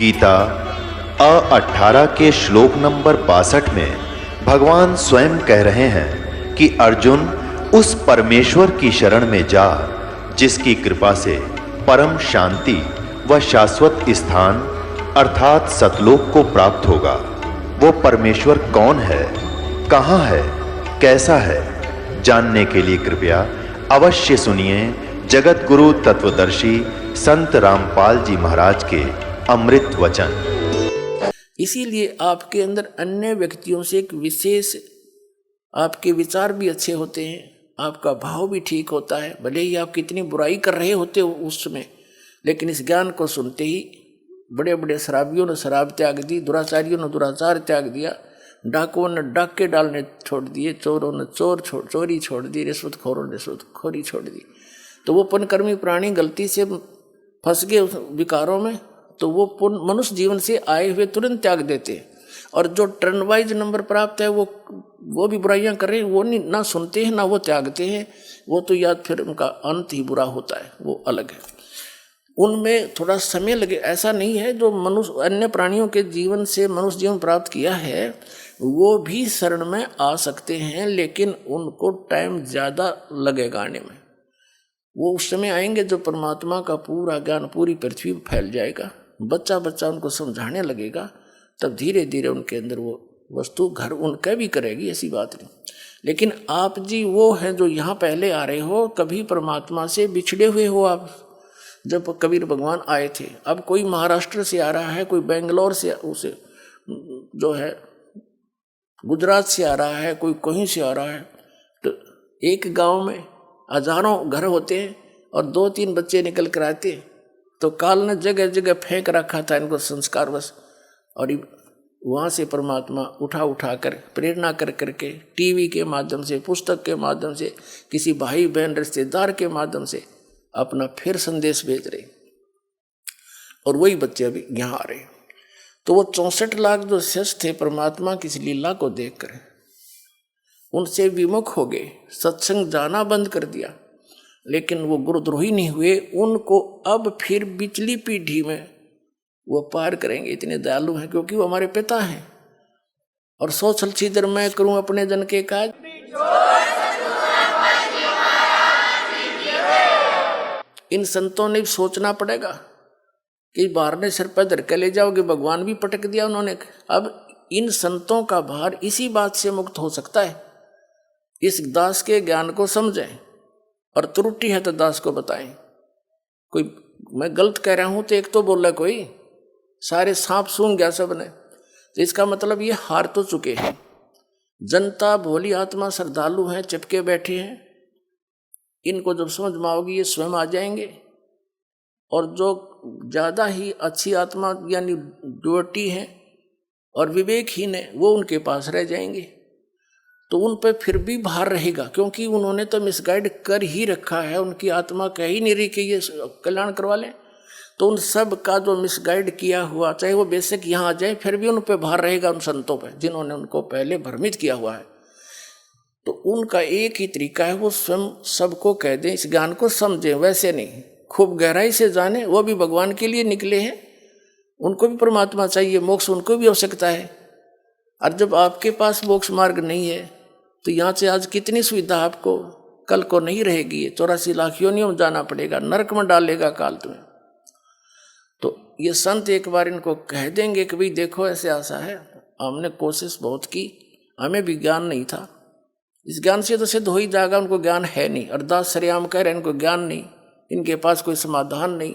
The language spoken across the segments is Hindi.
गीता 18 के श्लोक नंबर 62 में भगवान स्वयं कह रहे हैं कि अर्जुन उस परमेश्वर की शरण में जा जिसकी कृपा से परम शांति व शाश्वत स्थान अर्थात सतलोक को प्राप्त होगा। वो परमेश्वर कौन है, कहाँ है, कैसा है, जानने के लिए कृपया अवश्य सुनिए जगत गुरु तत्वदर्शी संत रामपाल जी महाराज के अमृत वचन। इसीलिए आपके अंदर अन्य व्यक्तियों से एक विशेष आपके विचार भी अच्छे होते हैं, आपका भाव भी ठीक होता है। भले ही आप कितनी बुराई कर रहे होते हो उस समय, लेकिन इस ज्ञान को सुनते ही बड़े बड़े शराबियों ने शराब त्याग दी, दुराचारियों ने दुराचार त्याग दिया, डाकुओं ने डाके डालने छोड़ दिए, चोरों ने चोरी छोड़ दी, रिश्वतखोरों ने रिश्वतखोरी छोड़ दी। तो वो पुण्यकर्मी प्राणी गलती से फंस गए उस विकारों में, तो वो मनुष्य जीवन से आए हुए तुरंत त्याग देते हैं। और जो टर्न वाइज नंबर प्राप्त है वो भी बुराइयां कर रहे हैं, वो नहीं ना सुनते हैं ना वो त्यागते हैं, वो तो याद फिर उनका अंत ही बुरा होता है, वो अलग है। उनमें थोड़ा समय लगे, ऐसा नहीं है। जो मनुष्य अन्य प्राणियों के जीवन से मनुष्य जीवन प्राप्त किया है वो भी शरण में आ सकते हैं, लेकिन उनको टाइम ज़्यादा लगेगा आने में। वो उस समय आएंगे जब परमात्मा का पूरा ज्ञान पूरी पृथ्वी पर फैल जाएगा, बच्चा बच्चा उनको समझाने लगेगा, तब धीरे धीरे उनके अंदर वो वस्तु घर उनका भी करेगी, ऐसी बात नहीं। लेकिन आप जी वो हैं जो यहाँ पहले आ रहे हो, कभी परमात्मा से बिछड़े हुए हो आप। जब कबीर भगवान आए थे, अब कोई महाराष्ट्र से आ रहा है, कोई बेंगलोर से, उसे जो है गुजरात से आ रहा है, कोई कहीं से आ रहा है। तो एक गांव में हजारों घर होते हैं और 2-3 बच्चे निकल कर आते, तो काल ने जगह जगह फेंक रखा था इनको संस्कारवश, और वहाँ से परमात्मा उठा कर प्रेरणा कर करके टीवी के माध्यम से, पुस्तक के माध्यम से, किसी भाई बहन रिश्तेदार के माध्यम से अपना फिर संदेश भेज रहे, और वही बच्चे अभी यहाँ आ रहे। तो वो 64 लाख जो शिष्य थे परमात्मा की इस लीला को देखकर उनसे विमुख हो गए, सत्संग जाना बंद कर दिया, लेकिन वो गुरुद्रोही नहीं हुए। उनको अब फिर बिचली पीढ़ी में वो पार करेंगे, इतने दयालु हैं, क्योंकि वो हमारे पिता हैं। और सो छल छिद्र मैं करूं अपने जन के काज, इन संतों ने सोचना पड़ेगा कि बाहर ने सिर पर धर के ले जाओगे, भगवान भी पटक दिया उन्होंने। अब इन संतों का भार इसी बात से मुक्त हो सकता है, इस दास के ज्ञान को समझें, और त्रुटि है तो दास को बताएं। कोई मैं गलत कह रहा हूं तो एक तो बोला कोई, सारे सांप सूंघ गया सबने, तो इसका मतलब ये हार तो चुके हैं। जनता भोली आत्मा श्रद्धालु हैं, चिपके बैठे हैं, इनको जब समझ में आओगी ये स्वयं आ जाएंगे। और जो ज़्यादा ही अच्छी आत्मा यानी ड्योटी है और विवेकहीन है, वो उनके पास रह जाएंगे। तो उन पर फिर भी भार रहेगा, क्योंकि उन्होंने तो मिसगाइड कर ही रखा है, उनकी आत्मा कह ही नहीं रही कि ये कल्याण करवा लें। तो उन सब का जो मिसगाइड किया हुआ, चाहे वो बेशक यहाँ आ जाए, फिर भी उन पर भार रहेगा, उन संतों पर जिन्होंने उनको पहले भ्रमित किया हुआ है। तो उनका एक ही तरीका है, वो स्वयं सबको कह दें, इस ज्ञान को समझें, वैसे नहीं खूब गहराई से जाने। वो भी भगवान के लिए निकले हैं, उनको भी परमात्मा चाहिए, मोक्ष उनको भी आवश्यकता है। और जब आपके पास मोक्ष मार्ग नहीं है तो यहाँ से आज कितनी सुविधा आपको कल को नहीं रहेगी। 84 लाख योनियों में जाना पड़ेगा, नरक में डालेगा काल तुम्हें। तो ये संत एक बार इनको कह देंगे कि भाई देखो ऐसे आशा है, हमने कोशिश बहुत की, हमें भी ज्ञान नहीं था, इस ज्ञान से तो सिद्ध हो ही जाएगा, उनको ज्ञान है नहीं। अरदास सरेआम कह रहे हैं इनको ज्ञान नहीं, इनके पास कोई समाधान नहीं,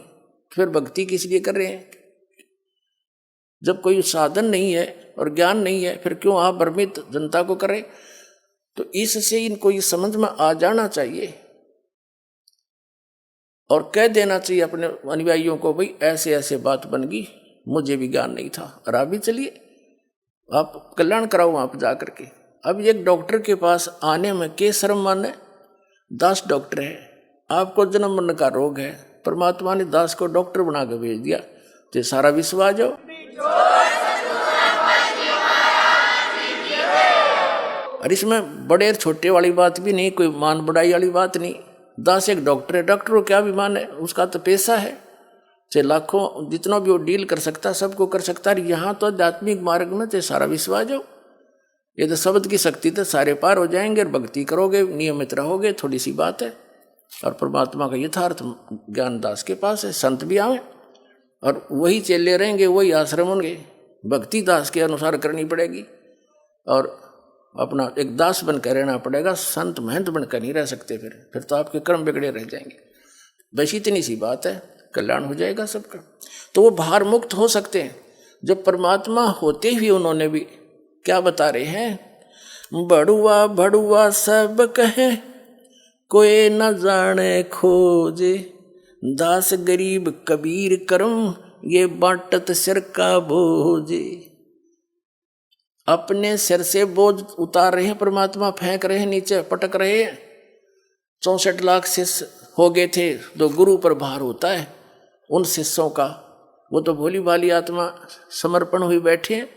फिर भक्ति किस लिए कर रहे हैं? जब कोई साधन नहीं है और ज्ञान नहीं है, फिर क्यों आप भ्रमित जनता को करें? तो इससे इनको ये समझ में आ जाना चाहिए और कह देना चाहिए अपने अनुयायियों को, भाई ऐसे ऐसे बात बन गई, मुझे भी ज्ञान नहीं था। और आप भी चलिए, आप कल्याण कराओ वहाँ पर जा करके। अब एक डॉक्टर के पास आने में के शर्म माने, दास डॉक्टर है, आपको जन्म मरण का रोग है, परमात्मा ने दास को डॉक्टर बना के भेज दिया, तो सारा विश्व आ जाओ। और इसमें बड़े छोटे वाली बात भी नहीं, कोई मान बढ़ाई वाली बात नहीं। दास एक डॉक्टर है, डॉक्टर को क्या भी मान है, उसका तो पैसा है, चाहे लाखों जितना भी वो डील कर सकता सबको कर सकता है। यहाँ तो आध्यात्मिक मार्ग में तो सारा विश्वास हो, ये तो शब्द की शक्ति तो सारे पार हो जाएंगे। और भक्ति करोगे, नियमित रहोगे, थोड़ी सी बात है। और परमात्मा का यथार्थ ज्ञानदास के पास है, संत भी आवे और वही चेले रहेंगे, वही आश्रम होंगे। भक्ति दास के अनुसार करनी पड़ेगी और अपना एक दास बनकर रहना पड़ेगा। संत महंत बनकर नहीं रह सकते, फिर तो आपके कर्म बिगड़े रह जाएंगे। बस इतनी सी बात है, कल्याण हो जाएगा सबका। तो वो भार मुक्त हो सकते हैं। जब परमात्मा होते हुए उन्होंने भी क्या बता रहे हैं, बड़ुआ बड़ुआ सब कहे कोई न जाने खोजे, दास गरीब कबीर करम ये बांटत सिर का बोझे। अपने सिर से बोझ उतार रहे हैं परमात्मा, फेंक रहे हैं नीचे, पटक रहे हैं। 64 लाख शिष्य हो गए थे, तो गुरु पर भार होता है उन शिष्यों का। वो तो भोली भाली आत्मा समर्पण हुई बैठे हैं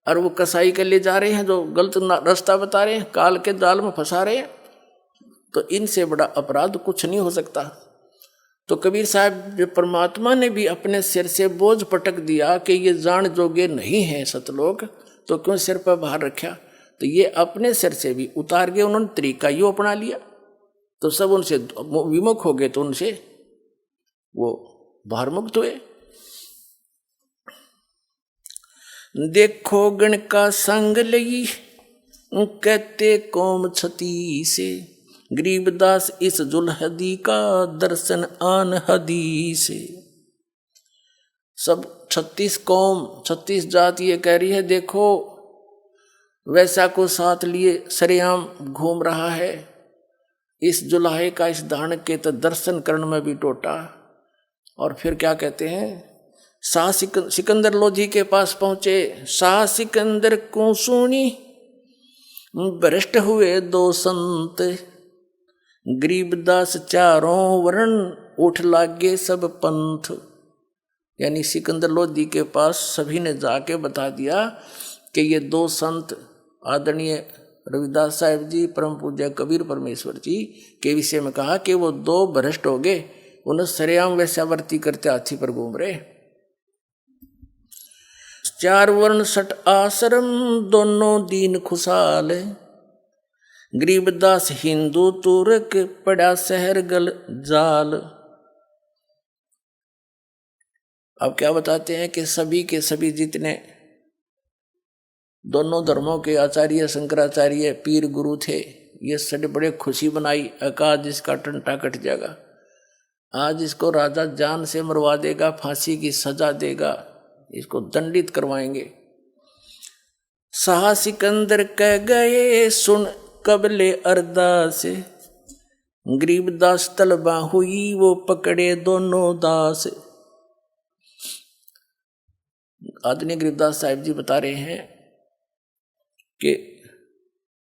और वो कसाई के लिए जा रहे हैं, जो गलत रास्ता बता रहे हैं, काल के जाल में फंसा रहे हैं। तो इनसे बड़ा अपराध कुछ नहीं हो सकता। तो कबीर साहब जब परमात्मा ने भी अपने सिर से बोझ पटक दिया कि ये जान जोगे नहीं है सतलोक, तो क्यों सिर पर भार रखा। तो ये अपने सिर से भी उतार के उन्होंने तरीका यो अपना लिया, तो सब उनसे विमुख हो गए, तो उनसे वो भार मुक्त हुए। देखो गण का संग लई कहते कौम छती से, गरीबदास इस जुलहदी का दर्शन आन हदी से। सब 36 कौम 36 जात ये कह रही है, देखो वैसा को साथ लिए सरेआम घूम रहा है, इस जुलाहे का इस दान के तो दर्शन करने में भी टोटा। और फिर क्या कहते हैं, शाह सिकंदर लोधी के पास पहुंचे। शाह सिकंदर को सुनी भ्रष्ट हुए दो संत, गरीबदास चारों वर्ण उठ लागे सब पंथ। यानी सिकंदर लोधी के पास सभी ने जाके बता दिया कि ये दो संत आदरणीय रविदास साहिब जी, परम पूज्य कबीर परमेश्वर जी के विषय में कहा कि वो दो भ्रष्ट हो गए, उन्हें सरेआम वैश्यावर्ती करते हाथी पर घूम रहे। 4 वर्ण 6 आश्रम दोनों दीन खुशहाल, गरीबदास हिंदू तुर्क पड़ा शहर गल जाल। अब क्या बताते हैं कि सभी के सभी जितने दोनों धर्मों के आचार्य शंकराचार्य पीर गुरु थे, ये सब बड़े खुशी बनाई। आज इसका टंटा कट जाएगा, आज इसको राजा जान से मरवा देगा, फांसी की सजा देगा, इसको दंडित करवाएंगे। शाह सिकंदर कह गए सुन कबले अरदास, गरीबदास तलबा हुई वो पकड़े दोनों दास। आदरणीय गरीबदास साहिब जी बता रहे हैं कि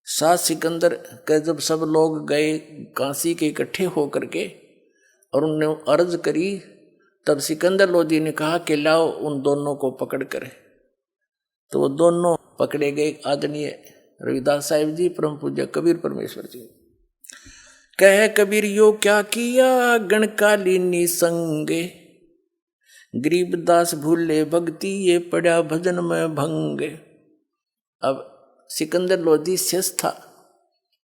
शाह सिकंदर के जब सब लोग गए काशी के इकट्ठे होकर के और उन्होंने अर्ज करी, तब सिकंदर लोधी ने कहा कि लाओ उन दोनों को पकड़ कर। तो वो दोनों पकड़े गए, आदरणीय रविदास साहिब जी, परम पूज्य कबीर परमेश्वर जी। कह कबीर यो क्या किया गणकालीनी संगे, गरीबदास भूले भक्ति ये पड़ा भजन में भंग। अब सिकंदर लोधी शेष था,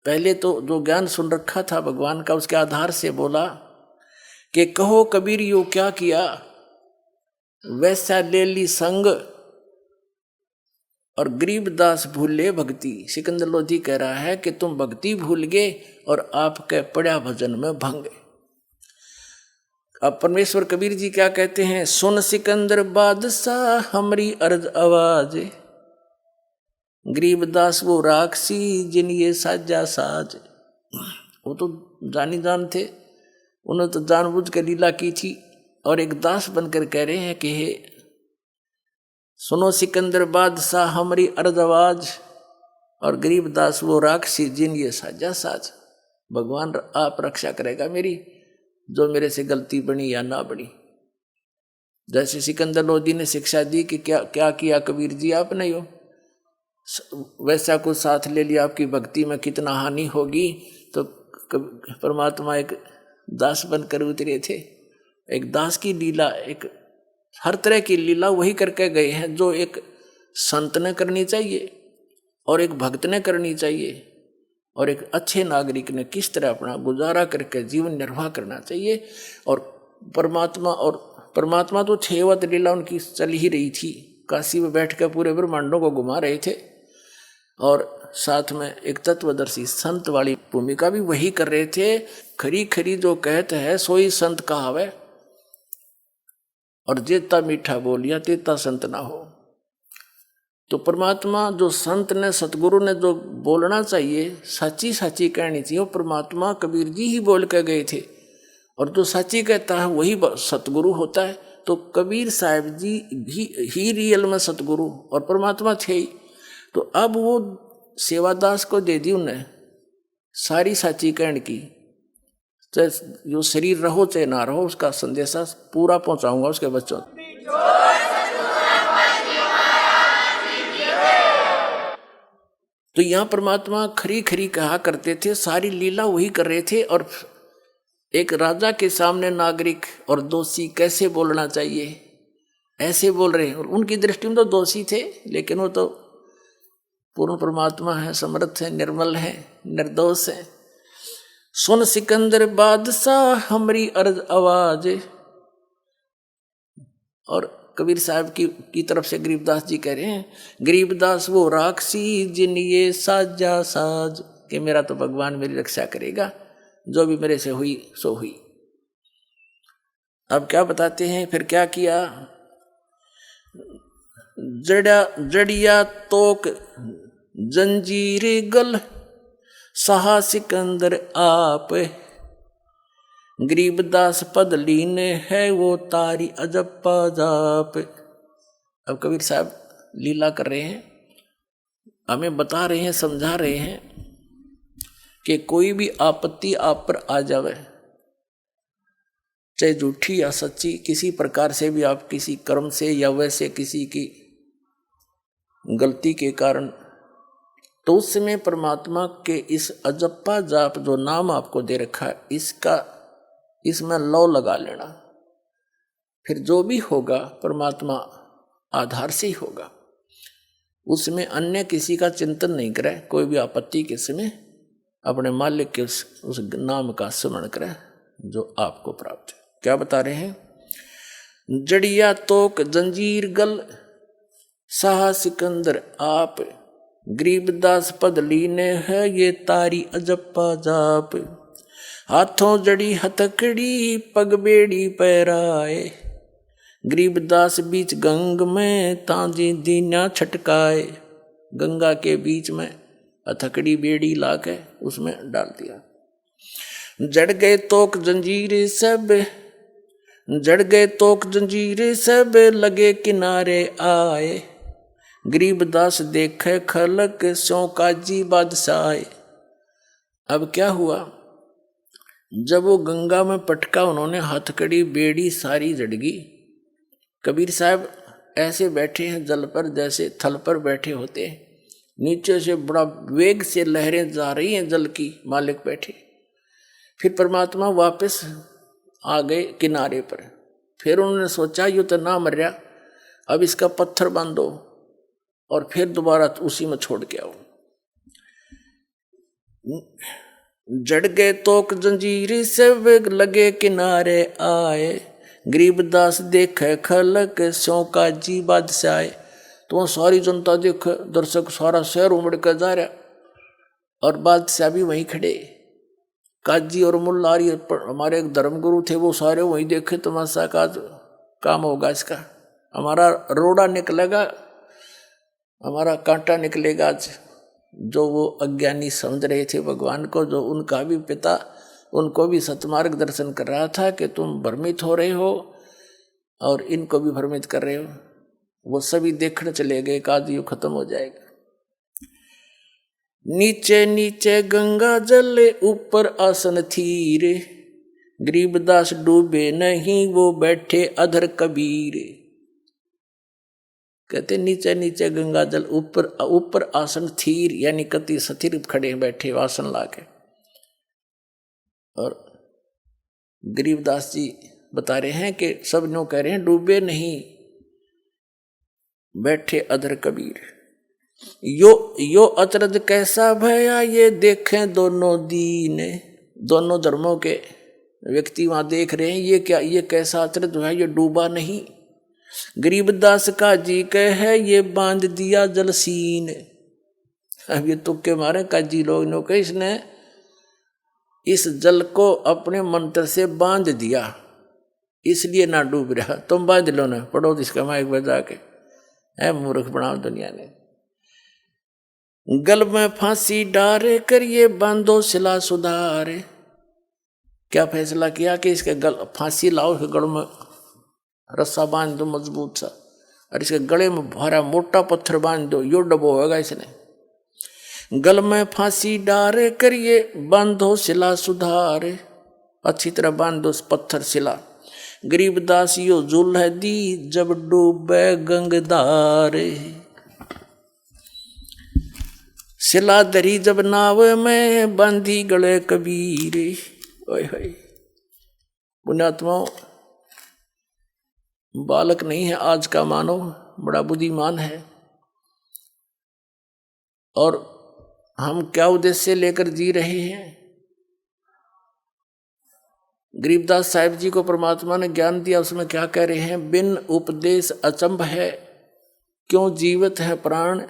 पहले तो जो ज्ञान सुन रखा था भगवान का, उसके आधार से बोला कि कहो कबीर यो क्या किया, वैसा ले ली संग और गरीबदास भूले भक्ति। सिकंदर लोधी कह रहा है कि तुम भक्ति भूल गए और आपके पड़ा भजन में भंग। अब परमेश्वर कबीर जी क्या कहते हैं, सुन सिकंदर बादशाह हमारी अर्ज आवाज, गरीबदास वो राक्षसी जिन ये साजा साज। वो तो जानी जान थे, उन्होंने तो जानबूझ कर लीला की थी और एक दास बनकर कह रहे हैं कि हे सुनो सिकंदर बादशाह हमारी अर्ज आवाज, और गरीबदास वो राक्षसी जिन ये साजा साज। भगवान आप रक्षा करेगा मेरी, जो मेरे से गलती बनी या ना बनी। जैसे सिकंदर लोधी ने शिक्षा दी कि क्या क्या किया कबीर जी आपने, यो वैसा कुछ साथ ले लिया, आपकी भक्ति में कितना हानि होगी। तो परमात्मा एक दास बनकर उतरे थे एक दास की लीला, एक हर तरह की लीला वही करके गए हैं जो एक संत ने करनी चाहिए और एक भक्त ने करनी चाहिए और एक अच्छे नागरिक ने किस तरह अपना गुजारा करके जीवन निर्वाह करना चाहिए। और परमात्मा तो 6 अवतार लीला उनकी चल ही रही थी, काशी में बैठ कर पूरे ब्रह्मांडों को घुमा रहे थे और साथ में एक तत्वदर्शी संत वाली भूमिका भी वही कर रहे थे। खरी खरी जो कहते हैं सोई संत कहावे, और जेता मीठा बोलिया तेता संत ना हो। तो परमात्मा जो संत ने सतगुरु ने जो बोलना चाहिए, सच्ची सच्ची कहनी चाहिए, वो परमात्मा कबीर जी ही बोल के गए थे। और जो सच्ची कहता है वही सतगुरु होता है। तो कबीर साहब जी भी ही रियल में सतगुरु और परमात्मा थे ही। तो अब वो सेवादास को दे दी उन्हें सारी सच्ची कहने की, चाहे जो शरीर रहो चाहे ना रहो, उसका संदेशा पूरा पहुंचाऊंगा उसके बच्चों। तो यहाँ परमात्मा खरी खरी कहा करते थे, सारी लीला वही कर रहे थे। और एक राजा के सामने नागरिक और दोषी कैसे बोलना चाहिए, ऐसे बोल रहे हैं। और उनकी दृष्टि में तो दोषी थे, लेकिन वो तो पूर्ण परमात्मा है, समर्थ है, निर्मल है, निर्दोष है। सुन सिकंदर बादशाह हमारी अर्ज आवाज। और कबीर साहब की तरफ से गरीबदास जी कह रहे हैं, गरीबदास वो राक्षसी जिन ये साजा साज, कि मेरा तो भगवान मेरी रक्षा करेगा, जो भी मेरे से हुई सो हुई। अब क्या बताते हैं, फिर क्या किया। जड़िया तोक जंजीर गल सहा सिकंदर आप, गरीबदास पद लीने है वो तारी अजप्पा जाप। अब कबीर साहब लीला कर रहे हैं, हमें बता रहे हैं, समझा रहे हैं कि कोई भी आपत्ति आप पर आ जावे, चाहे झूठी या सच्ची, किसी प्रकार से भी आप किसी कर्म से या वैसे किसी की गलती के कारण, तो उस समय परमात्मा के इस अजप्पा जाप जो नाम आपको दे रखा है, इसमें लौ लगा लेना। फिर जो भी होगा परमात्मा आधार से ही होगा, उसमें अन्य किसी का चिंतन नहीं करे। कोई भी आपत्ति के समय अपने मालिक के उस नाम का स्मरण करे जो आपको प्राप्त है। क्या बता रहे हैं, जड़िया तोक जंजीर गल साहा सिकंदर आप, गरीबदास पद लीने है ये तारी अजप्पा जाप। हाथों जड़ी हथकड़ी पग बेड़ी पैराए, गरीबदास बीच गंग में तांजी दीना छटकाए। गंगा के बीच में हथकड़ी बेड़ी लाके उसमें डाल दिया। जड़ गए तोक जंजीर सब, जड़ गए तोक जंजीर सब, लगे किनारे आए। गरीबदास देखे खलक सो काजी बादशाह। अब क्या हुआ, जब वो गंगा में पटका, उन्होंने हथकड़ी बेड़ी सारी जड़गी। कबीर साहब ऐसे बैठे हैं जल पर, जैसे थल पर बैठे होते हैं, नीचे से बड़ा वेग से लहरें जा रही हैं जल की, मालिक बैठे। फिर परमात्मा वापस आ गए किनारे पर। फिर उन्होंने सोचा ये तो ना मर रहा, अब इसका पत्थर बांधो और फिर दोबारा उसी में छोड़ के आओ। जड़ गए तोक जंजीर सब, लगे किनारे आए। गरीबदास देखे खलक सो काजी बादशाह। तो सारी जनता देख, दर्शक सारा शहर उमड़ कर जा रहा, और बादशाह भी वहीं खड़े। काजी और मुल्ला हमारे एक धर्मगुरु थे, वो सारे वहीं देखे तमाशा का काम होगा इसका, हमारा रोड़ा निकलेगा, हमारा कांटा निकलेगा आज। जो वो अज्ञानी समझ रहे थे भगवान को, जो उनका भी पिता उनको भी सतमार्ग दर्शन कर रहा था कि तुम भ्रमित हो रहे हो और इनको भी भ्रमित कर रहे हो, वो सभी देखने चले गए, आज युग खत्म हो जाएगा। नीचे नीचे गंगा जल ऊपर आसन थीर, गरीबदास डूबे नहीं वो बैठे अधर कबीर। कहते नीचे नीचे गंगा जल ऊपर ऊपर आसन थीर, यानी कति स्थिर खड़े बैठे आसन लाके। और गरीबदास जी बता रहे हैं कि सब नो कह रहे हैं डूबे नहीं बैठे अधर कबीर। यो अचरज कैसा भया ये देखें दोनों दीन। दोनों धर्मों के व्यक्ति वहां देख रहे हैं ये क्या, ये कैसा अचरज है, ये डूबा नहीं। गरीबदास का जी कह है ये बांध दिया जलसीन। अब ये तुक्के मारे काजी लोग ने कहा इसने इस जल को अपने मंत्र से बांध दिया इसलिए ना डूब रहा। तुम बांध लो ना, पढ़ो इसका माइक बजा के, है मूर्ख बनाओ दुनिया ने। गल में फांसी डारे करिए बांधो सिला सुधारे। क्या फैसला किया कि इसके गल फांसी लाओ, इसके गल में रस्सा बांध दो मजबूत सा, और इसके गले में भरा मोटा पत्थर बांध दो, यो डबो होगा इसने। गल में फांसी डारे करिए बांधो सिला सुधारे। अच्छी तरह बांध दो पत्थर सिला। गरीबदास यो जुल्ह दी जब डूबे गंगदारे। सिला दरी जब नाव में बांधी गले कबीरे। ओए होए पुण्यात्माओं, बालक नहीं है आज का मानव, बड़ा बुद्धिमान है। और हम क्या उद्देश्य लेकर जी रहे हैं? गरीबदास साहिब जी को परमात्मा ने ज्ञान दिया, उसमें क्या कह रहे हैं? बिन उपदेश अचंभ है क्यों जीवित है प्राण,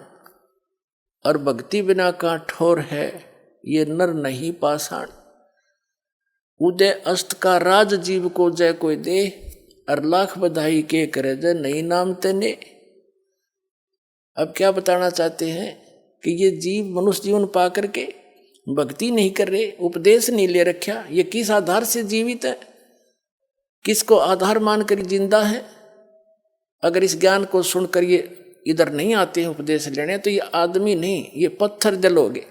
और भक्ति बिना का ठोर है ये नर नहीं पाषाण। उदय अस्त का राज जीव को जय कोई दे, और लाख बधाई के करे जय नहीं नाम तेने। अब क्या बताना चाहते हैं कि ये जीव मनुष्य जीवन पा करके भक्ति नहीं कर रहे, उपदेश नहीं ले रखा, ये किस आधार से जीवित है, किसको आधार मानकर जिंदा है? अगर इस ज्ञान को सुनकर ये इधर नहीं आते हैं उपदेश लेने, तो ये आदमी नहीं, ये पत्थर जल हो गए।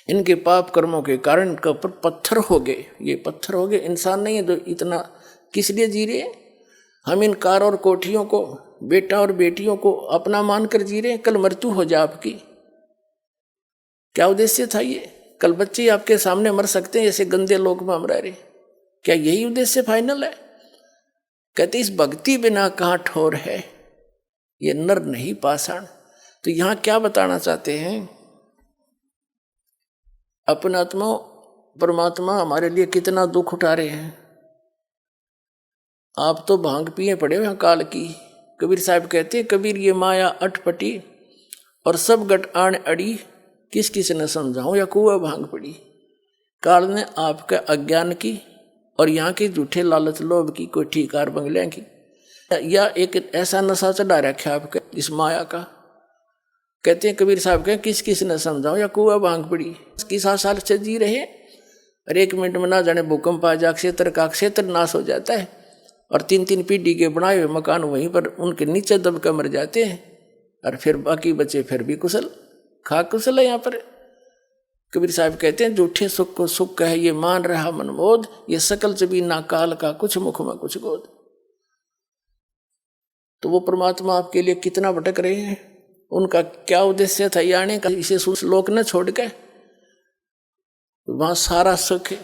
इनके पाप कर्मों के कारण इनके ऊपर पत्थर हो गए, ये पत्थर हो गए, इंसान नहीं है। तो इतना किस लिए जी रहे? हम इन कार और कोठियों को, बेटा और बेटियों को अपना मानकर जी रहे हैं। कल मृत्यु हो जाए आपकी, क्या उद्देश्य था ये? कल बच्चे आपके सामने मर सकते हैं, ऐसे गंदे लोग में हम रह रहे, क्या यही उद्देश्य फाइनल है? कहते इस भक्ति बिना कहाँ ठोर है, ये नर नहीं पाषाण। तो यहां क्या बताना चाहते हैं? अपने आत्मा परमात्मा हमारे लिए कितना दुख उठा रहे हैं। आप तो भांग पिए पड़े हो काल की। कबीर साहब कहते हैं, कबीर ये माया अटपटी और सब गट आण अड़ी, किस किस ने समझाऊं या कुआ भांग पड़ी। काल ने आपके अज्ञान की और यहाँ के झूठे लालच लोभ की, कोई ठीकार बंगले की, या एक ऐसा नशा चढ़ा रखा आपके इस माया का। कहते हैं कबीर साहब के, किस किस ने समझाओ या कुआ भांग पड़ी। 7 साल से जी रहे, और 1 मिनट में ना जाने भूकंप आ जा, क्षेत्र का क्षेत्र नाश हो जाता है, और 3-3 पीढ़ी के बनाए हुए मकान वहीं पर उनके नीचे दब कर मर जाते हैं, और फिर बाकी बचे फिर भी कुशल खा कुशल है। यहाँ पर कबीर साहब कहते हैं, झूठे सुख को सुख कहे ये मान रहा मनमोद, ये सकल जबी ना काल का कुछ मुख में कुछ गोद। तो वो परमात्मा आपके लिए कितना भटक रहे हैं, उनका क्या उद्देश्य था ये आने का? इसे श्लोक न छोड़ के वहां सारा सुख है,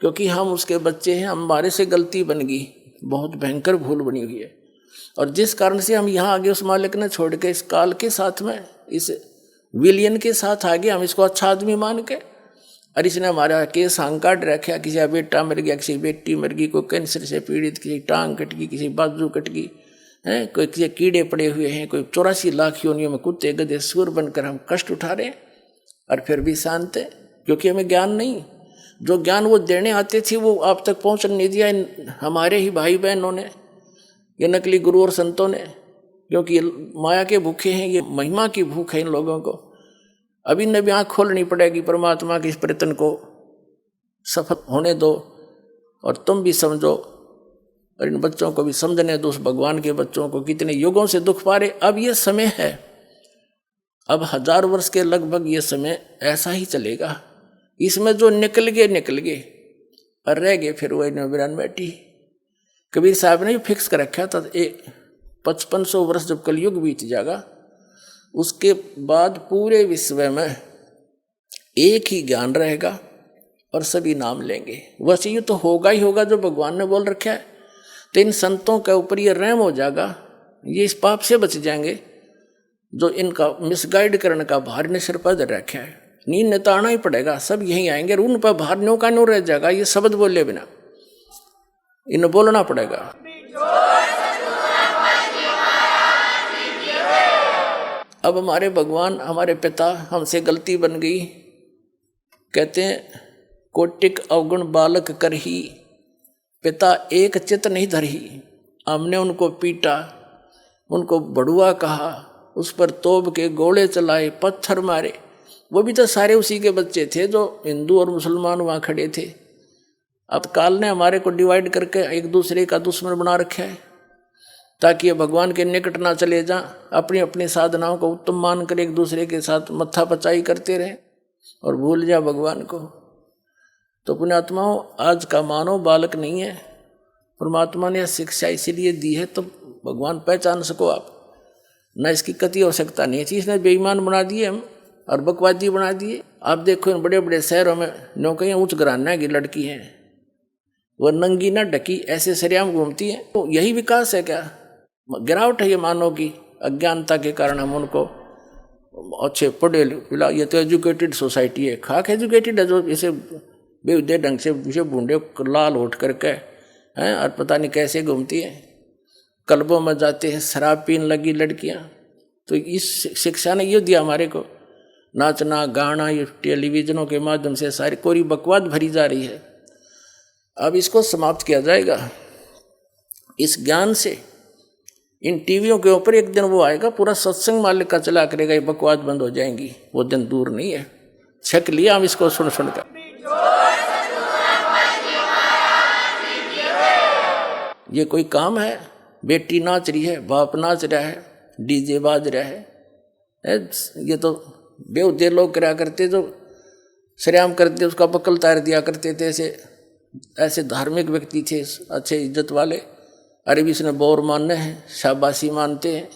क्योंकि हम उसके बच्चे हैं, हमारे से गलती बन गई, बहुत भयंकर भूल बनी हुई है, और जिस कारण से हम यहाँ आगे उस मालिक ने छोड़ के इस काल के साथ में, इस विलियन के साथ आगे, हम इसको अच्छा आदमी मान के, और इसने हमारा केस हांग काट रखा। किसी का बेटा मर गया, किसी बेटी मर गई, कोई कैंसर से पीड़ित, किसी टांग कट गई, किसी बाजू कट गई है, कोई किसी कीड़े पड़े हुए हैं, कोई 84 लाख योनियों में कुत्ते गधे सुअर बनकर हम कष्ट उठा रहे हैं, और फिर भी शांत है, क्योंकि हमें ज्ञान नहीं। जो ज्ञान वो देने आते थे वो आप तक पहुँच नहीं दिया हमारे ही भाई बहनों ने, ये नकली गुरु और संतों ने, क्योंकि ये माया के भूखे हैं, ये महिमा की भूख है इन लोगों को। अभी न भी आँख खोलनी पड़ेगी, परमात्मा के इस प्रयत्न को सफल होने दो, और तुम भी समझो, और इन बच्चों को भी समझने दो, उस भगवान के बच्चों को कितने युगों से दुख पा रहे। अब ये समय है, अब 1000 वर्ष के लगभग ये समय ऐसा ही चलेगा। इसमें जो निकल गए, और रह गए फिर वही नौबिरान बैठी। कबीर साहब ने फिक्स कर रखा था, 5500 वर्ष जब कलयुग बीत जाएगा, उसके बाद पूरे विश्व में एक ही ज्ञान रहेगा, और सभी नाम लेंगे। वैसे ये तो होगा ही होगा जो भगवान ने बोल रखा है। तो इन संतों के ऊपर ये रहम हो जाएगा, ये इस पाप से बच जाएंगे जो इनका मिसगाइड करने का भार ने सिर पर रखा है। नींद ने तो आना ही पड़ेगा, सब यहीं आएंगे, उन पर भार न्यों का न्यों रह जाएगा। ये शब्द बोले बिना इन्हें बोलना पड़ेगा। अब हमारे भगवान, हमारे पिता, हमसे गलती बन गई, कहते हैं कोटिक अवगुण बालक करही, पिता एक चित नहीं धरही। हमने उनको पीटा, उनको बड़ुआ कहा, उस पर तोप के गोले चलाए, पत्थर मारे। वो भी तो सारे उसी के बच्चे थे जो हिंदू और मुसलमान वहाँ खड़े थे। अब काल ने हमारे को डिवाइड करके एक दूसरे का दुश्मन बना रखा है ताकि ये भगवान के निकट ना चले जाएं, अपनी अपनी साधनाओं को उत्तम मानकर एक दूसरे के साथ मत्था पचाई करते रहें और भूल जाए भगवान को। तो पुण्यात्माओं, आज का मानव बालक नहीं है। परमात्मा ने शिक्षा इसीलिए दी है तो भगवान पहचान सको आप, न इसकी कति आवश्यकता नहीं है। इसने बेईमान बना दिए हम और बकवादी बना दिए। आप देखो इन बड़े बड़े शहरों में नौकरियाँ उच्च घराना की लड़की हैं, वह नंगी ना ढकी ऐसे सरेआम घूमती हैं। तो यही विकास है क्या? गिरावट है ये मानव की। अज्ञानता के कारण हम उनको अच्छे पढ़े लिखा, ये तो एजुकेटेड सोसाइटी है, खाक एजुकेटेड है, जो इसे बेहुदे ढंग से बूढ़े लाल उठ करके हैं और पता नहीं कैसे घूमती हैं, क्लबों में जाते हैं, शराब पीने लगी लड़कियां। तो इस शिक्षा ने ये दिया हमारे को, नाचना गाना ये टेलीविजनों के माध्यम से सारी कोरी बकवाद भरी जा रही है। अब इसको समाप्त किया जाएगा इस ज्ञान से। इन टीवियों के ऊपर एक दिन वो आएगा, पूरा सत्संग मालिक का चला करेगा, ये बकवाद बंद हो जाएंगी। वो दिन दूर नहीं है, छक लिया हम इसको सुन सुनकर। ये कोई काम है? बेटी नाच रही है, बाप नाच रहा है, डीजे बाज रहा है। ये तो बेहुदे लोग करा करते, जो सरेआम करते उसका बकल तार दिया करते थे। ऐसे धार्मिक व्यक्ति थे, अच्छे इज्जत वाले। अरे भी इसने बोर मानने हैं, शाबाशी मानते हैं।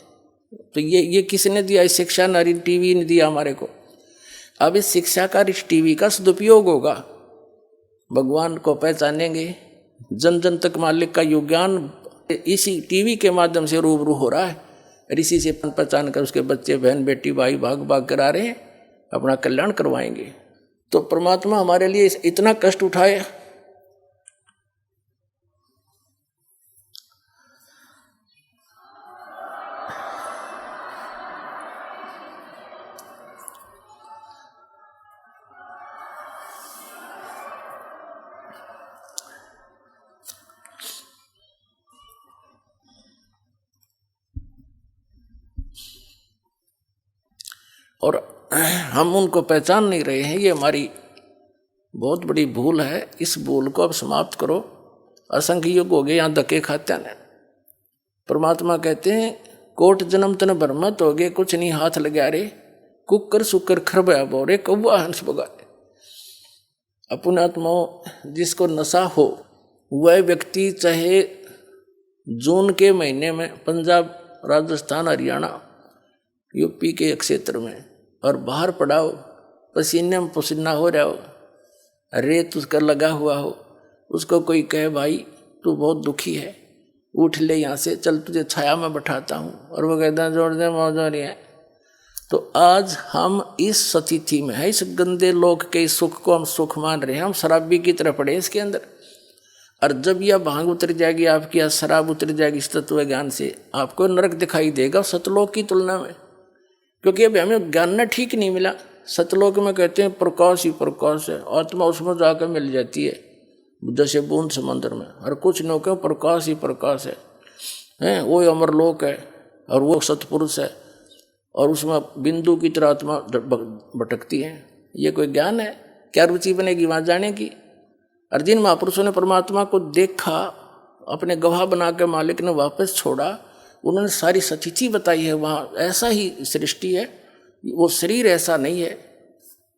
तो ये किसने दिया? इस शिक्षा नारी टीवी ने दिया हमारे को। अब इस शिक्षा का, इस टीवी का सदुपयोग होगा, भगवान को पहचानेंगे, जन जन तक मालिक का योग ज्ञान इसी टीवी के माध्यम से रूबरू हो रहा है। ऋषि से पहचान कर उसके बच्चे बहन बेटी भाई भाग भाग कर आ रहे हैं, अपना कल्याण करवाएंगे। तो परमात्मा हमारे लिए इतना कष्ट उठाए। और हम उनको पहचान नहीं रहे हैं, ये हमारी बहुत बड़ी भूल है। इस भूल को अब समाप्त करो। असंख्य युग हो गए यहाँ धक्के खाते हैं। परमात्मा कहते हैं कोट जन्म तन भरमत हो गए, कुछ नहीं हाथ लगा रे, कुकर सुकर खरबया बोरे, कौवा हंस बगारे। अपने आत्माओं, जिसको नशा हो वह व्यक्ति चाहे जून के महीने में पंजाब राजस्थान हरियाणा यूपी के क्षेत्र में और बाहर पड़ा हो, पसीने में पसीना हो रहा हो, रेत उसका लगा हुआ हो, उसको कोई कहे भाई तू बहुत दुखी है, उठ ले यहाँ से, चल तुझे छाया में बैठाता हूँ, और वो कहता जोड़ दे मौज हो रही है। तो आज हम इस स्थिति में है, इस गंदे लोक के सुख को हम सुख मान रहे हैं, हम शराबी की तरह पड़े इसके अंदर। और जब यह भांग उतर जाएगी आपकी, या शराब उतर जाएगी इस तत्व ज्ञान से, आपको नरक दिखाई देगा सतलोक की तुलना में। क्योंकि अभी हमें ज्ञान ठीक नहीं मिला। सतलोक में कहते हैं प्रकाश ही प्रकाश है, आत्मा उसमें जाकर मिल जाती है जैसे बूंद समंदर में। और कुछ लोग प्रकाश ही प्रकाश है, वो अमरलोक है और वो सतपुरुष है, और उसमें बिंदु की तरह आत्मा भटकती है। ये कोई ज्ञान है? क्या रुचि बनेगी वहाँ जाने की? और जिन महापुरुषों ने परमात्मा को देखा, अपने गवाह बना के मालिक ने वापस छोड़ा, उन्होंने सारी स्थिति बताई है। वहाँ ऐसा ही सृष्टि है, वो शरीर ऐसा नहीं है,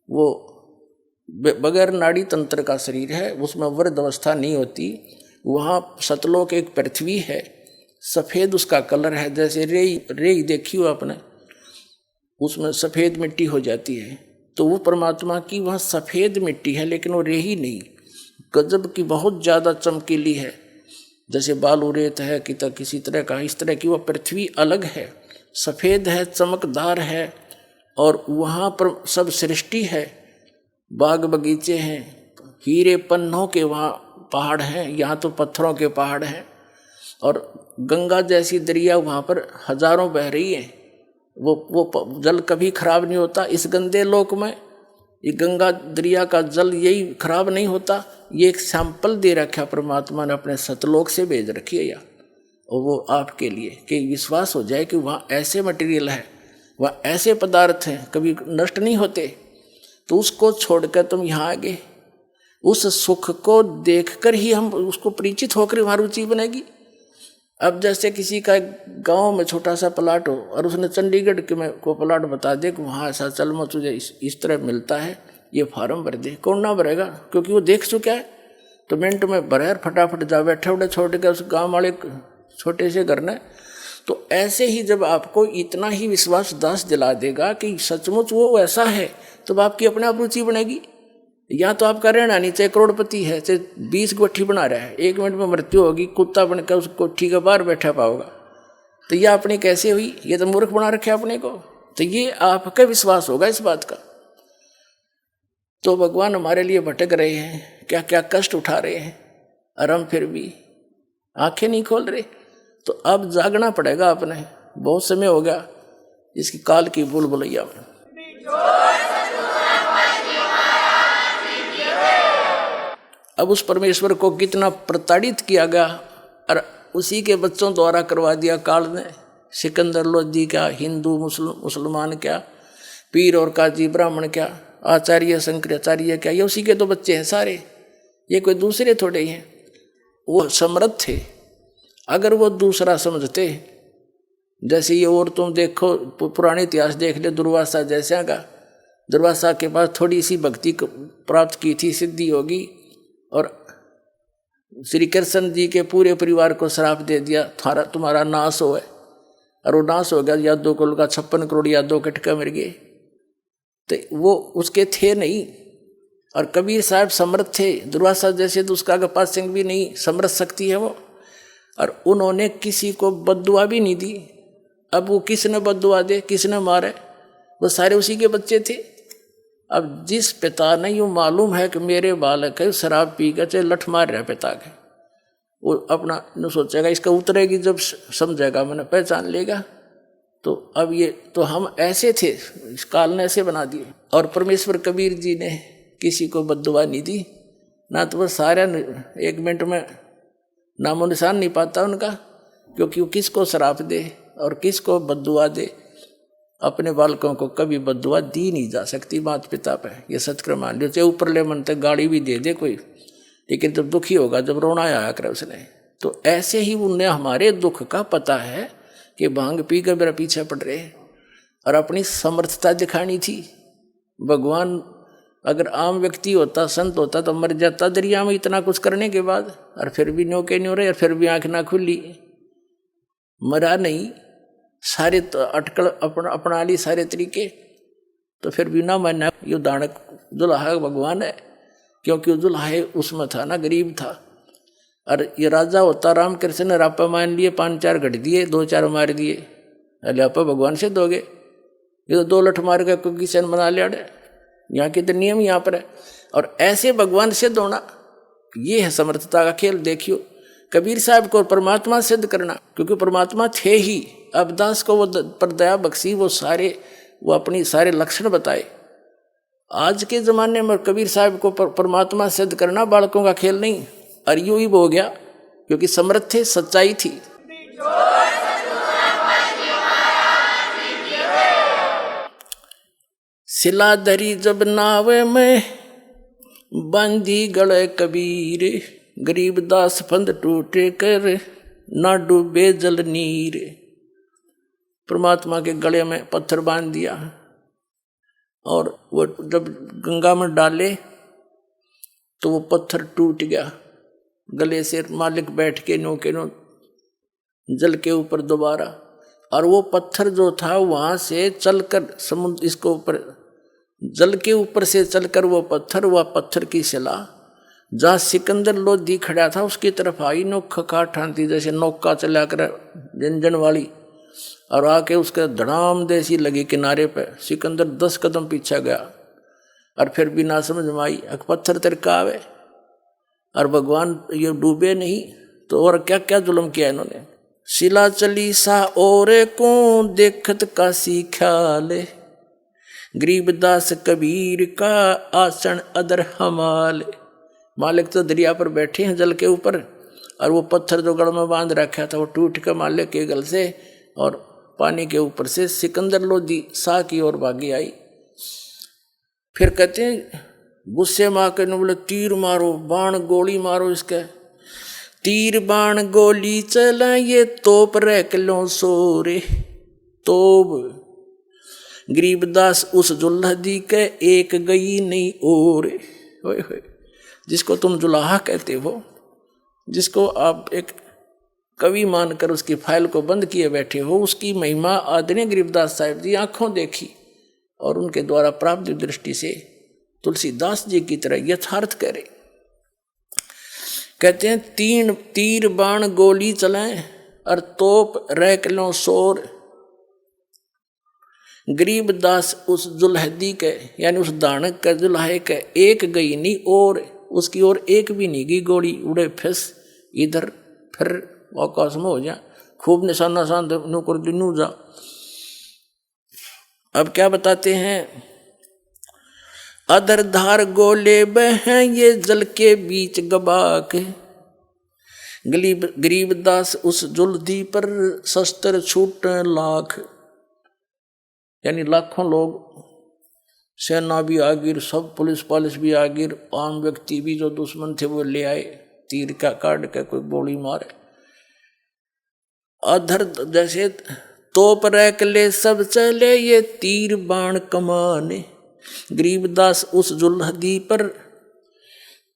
वो बगैर नाड़ी तंत्र का शरीर है, उसमें वृद्ध अवस्था नहीं होती। वहाँ सतलोक एक पृथ्वी है, सफ़ेद उसका कलर है, जैसे रेई देखी हो आपने, उसमें सफ़ेद मिट्टी हो जाती है। तो वो परमात्मा की वहाँ सफ़ेद मिट्टी है, लेकिन वो रेही नहीं, गजब की बहुत ज़्यादा चमकीली है। जैसे बालू रेत है कि किसी तरह का, इस तरह की वह पृथ्वी अलग है, सफ़ेद है, चमकदार है। और वहाँ पर सब सृष्टि है, बाग बगीचे हैं, हीरे पन्नों के वहाँ पहाड़ हैं, यहाँ तो पत्थरों के पहाड़ हैं। और गंगा जैसी दरिया वहाँ पर हजारों बह रही है, वो जल कभी खराब नहीं होता। इस गंदे लोक में ये गंगा दरिया का जल यही खराब नहीं होता। ये एक सैंपल दे रखा परमात्मा ने, अपने सतलोक से भेज रखी है या, और वो आपके लिए कि विश्वास हो जाए कि वहाँ ऐसे मटेरियल है, वहाँ ऐसे पदार्थ हैं, कभी नष्ट नहीं होते। तो उसको छोड़कर तुम यहाँ आ गए, उस सुख को देखकर ही हम उसको परिचित होकर वहाँ रुचि बनेगी। अब जैसे किसी का गांव में छोटा सा प्लाट हो और उसने चंडीगढ़ के में को प्लाट बता दे कि वहाँ ऐसा चल में तुझे इस तरह मिलता है, ये फार्म भर दे, कौन ना भरेगा, क्योंकि वो देख चुका है। तो मिनट में भरे, फटाफट जा बैठे उठे छोड़ के उस गाँव वाले छोटे से घर ने। तो ऐसे ही जब आपको इतना ही विश्वास दास दिला देगा कि सचमुच वो ऐसा है, तो आपकी अपने आप रुचि बनेगी। या तो आपका रहना नहीं, चाहे करोड़पति है, चाहे 20 कोठी बना रहा है, 1 मिनट में मृत्यु होगी, कुत्ता बनकर उस कोठी के बाहर बैठा पाओगा। तो यह अपनी कैसे हुई, ये तो मूर्ख बना रखे अपने को। तो ये आपका विश्वास होगा इस बात का। तो भगवान हमारे लिए भटक रहे हैं, क्या क्या कष्ट उठा रहे हैं, और हम फिर भी आंखें नहीं खोल रहे। तो अब जागना पड़ेगा अपने, बहुत समय हो गया इसकी काल की भूल भुलैया में। अब उस परमेश्वर को कितना प्रताड़ित किया गया, और उसी के बच्चों द्वारा करवा दिया काल ने। सिकंदर लोधी क्या, हिंदू मुसलमान क्या, पीर और काजी ब्राह्मण क्या, आचार्य शंकराचार्य क्या, ये उसी के तो बच्चे हैं सारे, ये कोई दूसरे थोड़े ही हैं। वो समर्थ थे। अगर वो दूसरा समझते, जैसे ये, और तुम देखो पुराने इतिहास देख ले, दुर्वासा जैसा का, दुर्वासा के पास थोड़ी सी भक्ति प्राप्त की थी, सिद्धि होगी, और श्री कृष्ण जी के पूरे परिवार को श्राप दे दिया, तुम्हारा नाश हो है। और वो नाश हो गया, यादव कुल का 56 करोड़ यादव कटका मर गए। तो वो उसके थे नहीं। और कबीर साहब समर्थ थे, दुर्वासा जैसे तो उसका पास सिंह भी नहीं, समर्थ शक्ति है वो। और उन्होंने किसी को बद्दुआ भी नहीं दी। अब वो किसने बद्दुआ दे, किसने मारे, वो सारे उसी के बच्चे थे। अब जिस पिता ने यूँ मालूम है कि मेरे बालक है शराब पी कर चाहे लठ मार रहा है पिता के, वो अपना न सोचेगा, इसका उतरेगी जब समझेगा, मैंने पहचान लेगा। तो अब ये तो हम ऐसे थे, इस काल ने ऐसे बना दिए। और परमेश्वर कबीर जी ने किसी को बद्दुआ नहीं दी, ना तो वो सारा 1 मिनट में नामो निशान नहीं पाता उनका, क्योंकि वो किसको शराप दे और किसको बद्दुआ दे। अपने बालकों को कभी बद्दुआ दी नहीं जा सकती माता पिता पे, ये सत्य मान लो। चाहे ऊपर ले मन तक गाड़ी भी दे दे कोई, लेकिन जब दुखी होगा, जब रोना आया करे उसने। तो ऐसे ही उन्हें हमारे दुख का पता है कि भांग पी कर मेरा पीछे पड़ रहे हैं, और अपनी समर्थता दिखानी थी। भगवान अगर आम व्यक्ति होता, संत होता, तो मर जाता दरिया में इतना कुछ करने के बाद, और फिर भी न्यो के न्यो रहे, और फिर भी आंख ना खुली। मरा नहीं, सारे तो अटकल अपना ली सारे तरीके, तो फिर भी ना मानना। यो दानक दुल्हा भगवान है, क्योंकि दुल्हा उसमें था ना, गरीब था। और ये राजा होता, राम कृष्ण ने रापा मान लिए, 5-4 घट दिए, 2-4 मार दिए। अरे आपा भगवान से दोगे, ये तो 2 लठ मार के कोई किसान बना लिया। यहाँ के तो नियम यहाँ पर है। और ऐसे भगवान सिद्ध होना, ये है समर्थता का खेल। देखियो कबीर साहब को परमात्मा सिद्ध करना, क्योंकि परमात्मा थे ही। अबदास को वो पर दया बख्शी, वो अपनी सारे लक्षण बताए। आज के ज़माने में कबीर साहब को परमात्मा सिद्ध करना बालकों का खेल नहीं, और यूँ ही हो गया, क्योंकि समर्थ थे, सच्चाई थी। सिला धरी जब नावे में बांधी गले कबीर, गरीब दास फंद टूटे कर ना डूबे जल नीर। परमात्मा के गले में पत्थर बांध दिया, और वो जब गंगा में डाले तो वो पत्थर टूट गया गले से। मालिक बैठ के नो जल के ऊपर दोबारा, और वो पत्थर जो था वहाँ से चलकर समुद्र इसको ऊपर जल के ऊपर से चलकर वो पत्थर की शिला जहाँ सिकंदर लोधी खड़ा था उसकी तरफ आई, नोक काट ठानती जैसे नौका चला कर जंजन वाली, और आके उसके धड़ाम देसी लगी किनारे पे। सिकंदर 10 कदम पीछे गया और फिर भी ना समझ में आई, पत्थर तिरका आवे और भगवान ये डूबे नहीं तो और क्या क्या जुल्म किया इन्होंने। शिला चली सा और को देखत का ख्याल, गरीबदास कबीर का आसन अदर हमाल। मालिक तो दरिया पर बैठे हैं जल के ऊपर, और वो पत्थर जो गढ़ में बांध रखा था वो टूट कर मालिक के गल से और पानी के ऊपर से सिकंदर लोधी सा की ओर भागी आई। फिर कहते हैं गुस्से में आकर बोले तीर मारो, बाण गोली मारो इसके। तीर बाण गोली चला ये तोप रख लो सोरे, तोप गरीबदास उस जुल्हदी के एक गई नहीं और। होए होए, जिसको तुम जुलाहा कहते हो, जिसको आप एक कवि मानकर उसकी फाइल को बंद किए बैठे हो, उसकी महिमा आदरणीय गरीबदास साहिब जी आंखों देखी और उनके द्वारा प्राप्त दृष्टि से तुलसीदास जी की तरह यथार्थ करे। कहते हैं तीर बाण गोली चलाएं और तोप रख लो शोर, गरीबदास उस जुल्हदी के यानी उस दानक के जुल्हे के एक गई नहीं और, उसकी ओर एक भी नहीं गई गोली। उड़े फिस इधर फिर आकाश में हो जा, खूब निशाना सान नौकर दिनू जा। अब क्या बताते हैं, अदर धार गोले बह ये जल के बीच गबाक, गरीबदास उस जुल्हदी पर शस्त्र छूट लाख, यानी लाखों लोग, सेना भी आ गिर, सब पुलिस भी आ गिर, आम व्यक्ति भी जो दुश्मन थे वो ले आए, तीर का काट के कोई गोली मारे। अधर जैसे तोप रख ले सब चले ये तीर बाण कमाने, गरीबदास उस जुल्हदी पर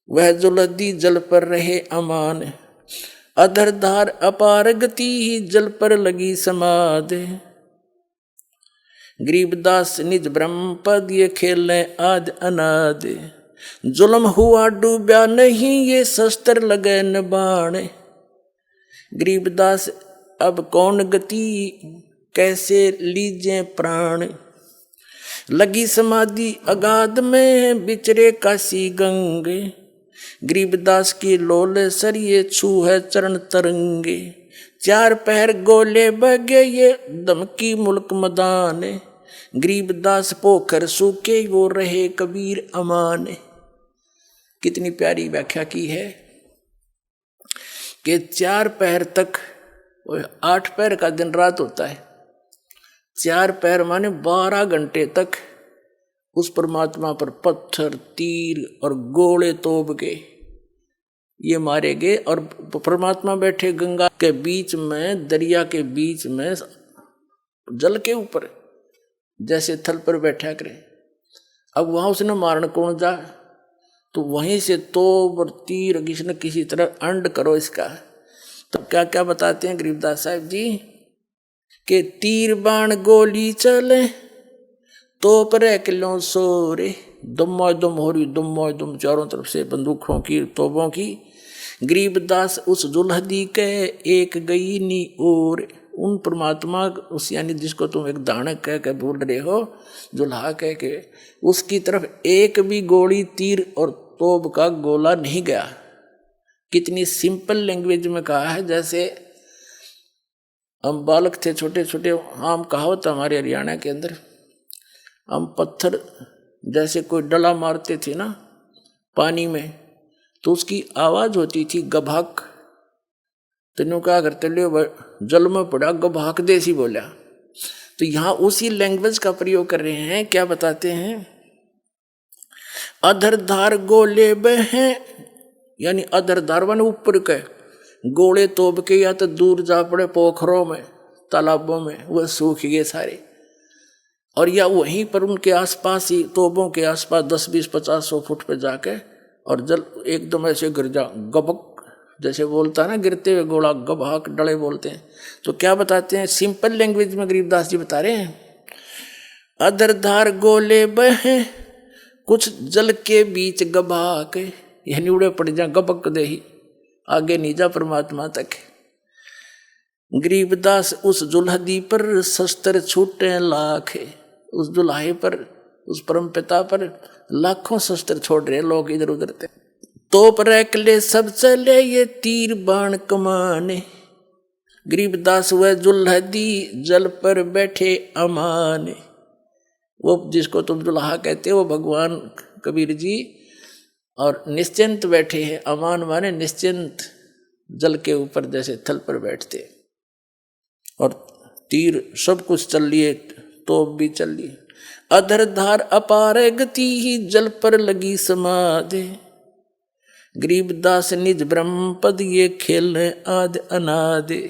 वह जुल्हदी जल पर रहे अमान, अधर धार अपार गति ही जल पर लगी समाध, गरीबदास निज ब्रह्म पद ये खेले आद अनाद, जुल्म हुआ डूबा नहीं ये शस्त्र लगे न बाण, गरीबदास अब कौन गति कैसे लीजे प्राण, लगी समाधि अगाध में बिचरे काशी गंगे, गरीबदास की लोल सरिये छू है चरण तरंगे, चार पहर गोले बगे ये दमकी मुल्क मदान, गरीबदास पोखर सूखे वो रहे कबीर अमान। कितनी प्यारी व्याख्या की है कि 4 पहर तक, 8 पहर का दिन रात होता है, 4 पहर माने 12 घंटे तक उस परमात्मा पर पत्थर तीर और गोले तोप के ये मारे गए, और परमात्मा बैठे गंगा के बीच में, दरिया के बीच में, जल के ऊपर जैसे थल पर बैठा करे। अब वहां उसने मारने कौन जा, तो वहीं से तोप और तीर किसी न किसी तरह अंड करो इसका। तो क्या क्या बताते हैं गरीबदास साहिब जी कि तीर बाण गोली चले तोप रह किलो सोरे, दुम हो रही दुम चारों तरफ से बंदूकों की तोपों की, गरीबदास उस जुल्हदी के एक गई नी और, उन परमात्मा उस यानी जिसको तुम एक दानक कह के बोल रहे हो, जुल्हा कह के, उसकी तरफ एक भी गोली तीर और तोप का गोला नहीं गया। कितनी सिंपल लैंग्वेज में कहा है, जैसे हम बालक थे छोटे छोटे, आम कहावत हमारे हरियाणा के अंदर, हम पत्थर जैसे कोई डला मारते थे ना पानी में, तो उसकी आवाज होती थी गभाक, तेनों क्या करते ले जल में पड़ा गभाक देसी बोला। तो यहाँ उसी लैंग्वेज का प्रयोग कर रहे हैं। क्या बताते हैं, अधरधार गोले बहे, यानी अधरधार वन ऊपर के गोले तोप के या तो दूर जा पड़े पोखरों में तालाबों में, वह सूख गए सारे, और या वहीं पर उनके आसपास ही तोपों के आसपास 10, 20, 50, 100 फुट पे जाके, और जल एकदम ऐसे गिर जा गबक, जैसे बोलता है ना गिरते हुए गोला गबहाक डले बोलते हैं। तो क्या बताते हैं, सिंपल लैंग्वेज में गरीबदास जी बता रहे हैं, अधरधार गोले बहे कुछ जल के बीच गबाक, यानी उड़े पड़ जा गबक दे ही आगे नहीं जा परमात्मा तक। गरीबदास उस जुल्हदी पर शस्त्र छूटे लाख, उस दुल्हाए पर उस परम पिता पर लाखों शस्त्र छोड़ रहे लोग इधर उधर थे। तोप रैकले सब चले ये तीर बाण कमाने, गरीबदास वह जुल्हदी जल पर बैठे अमाने। वो जिसको तुम दुल्हा कहते हो वो भगवान कबीर जी, और निश्चिंत बैठे हैं। अमान माने निश्चिंत, जल के ऊपर जैसे थल पर बैठते, और तीर सब कुछ चल लिए, तोप भी चल लिए। अधरधार अपार गति ही जल पर लगी समाधि, गरीबदास निज ब्रह्म पद ये खेलने आदि अनादि।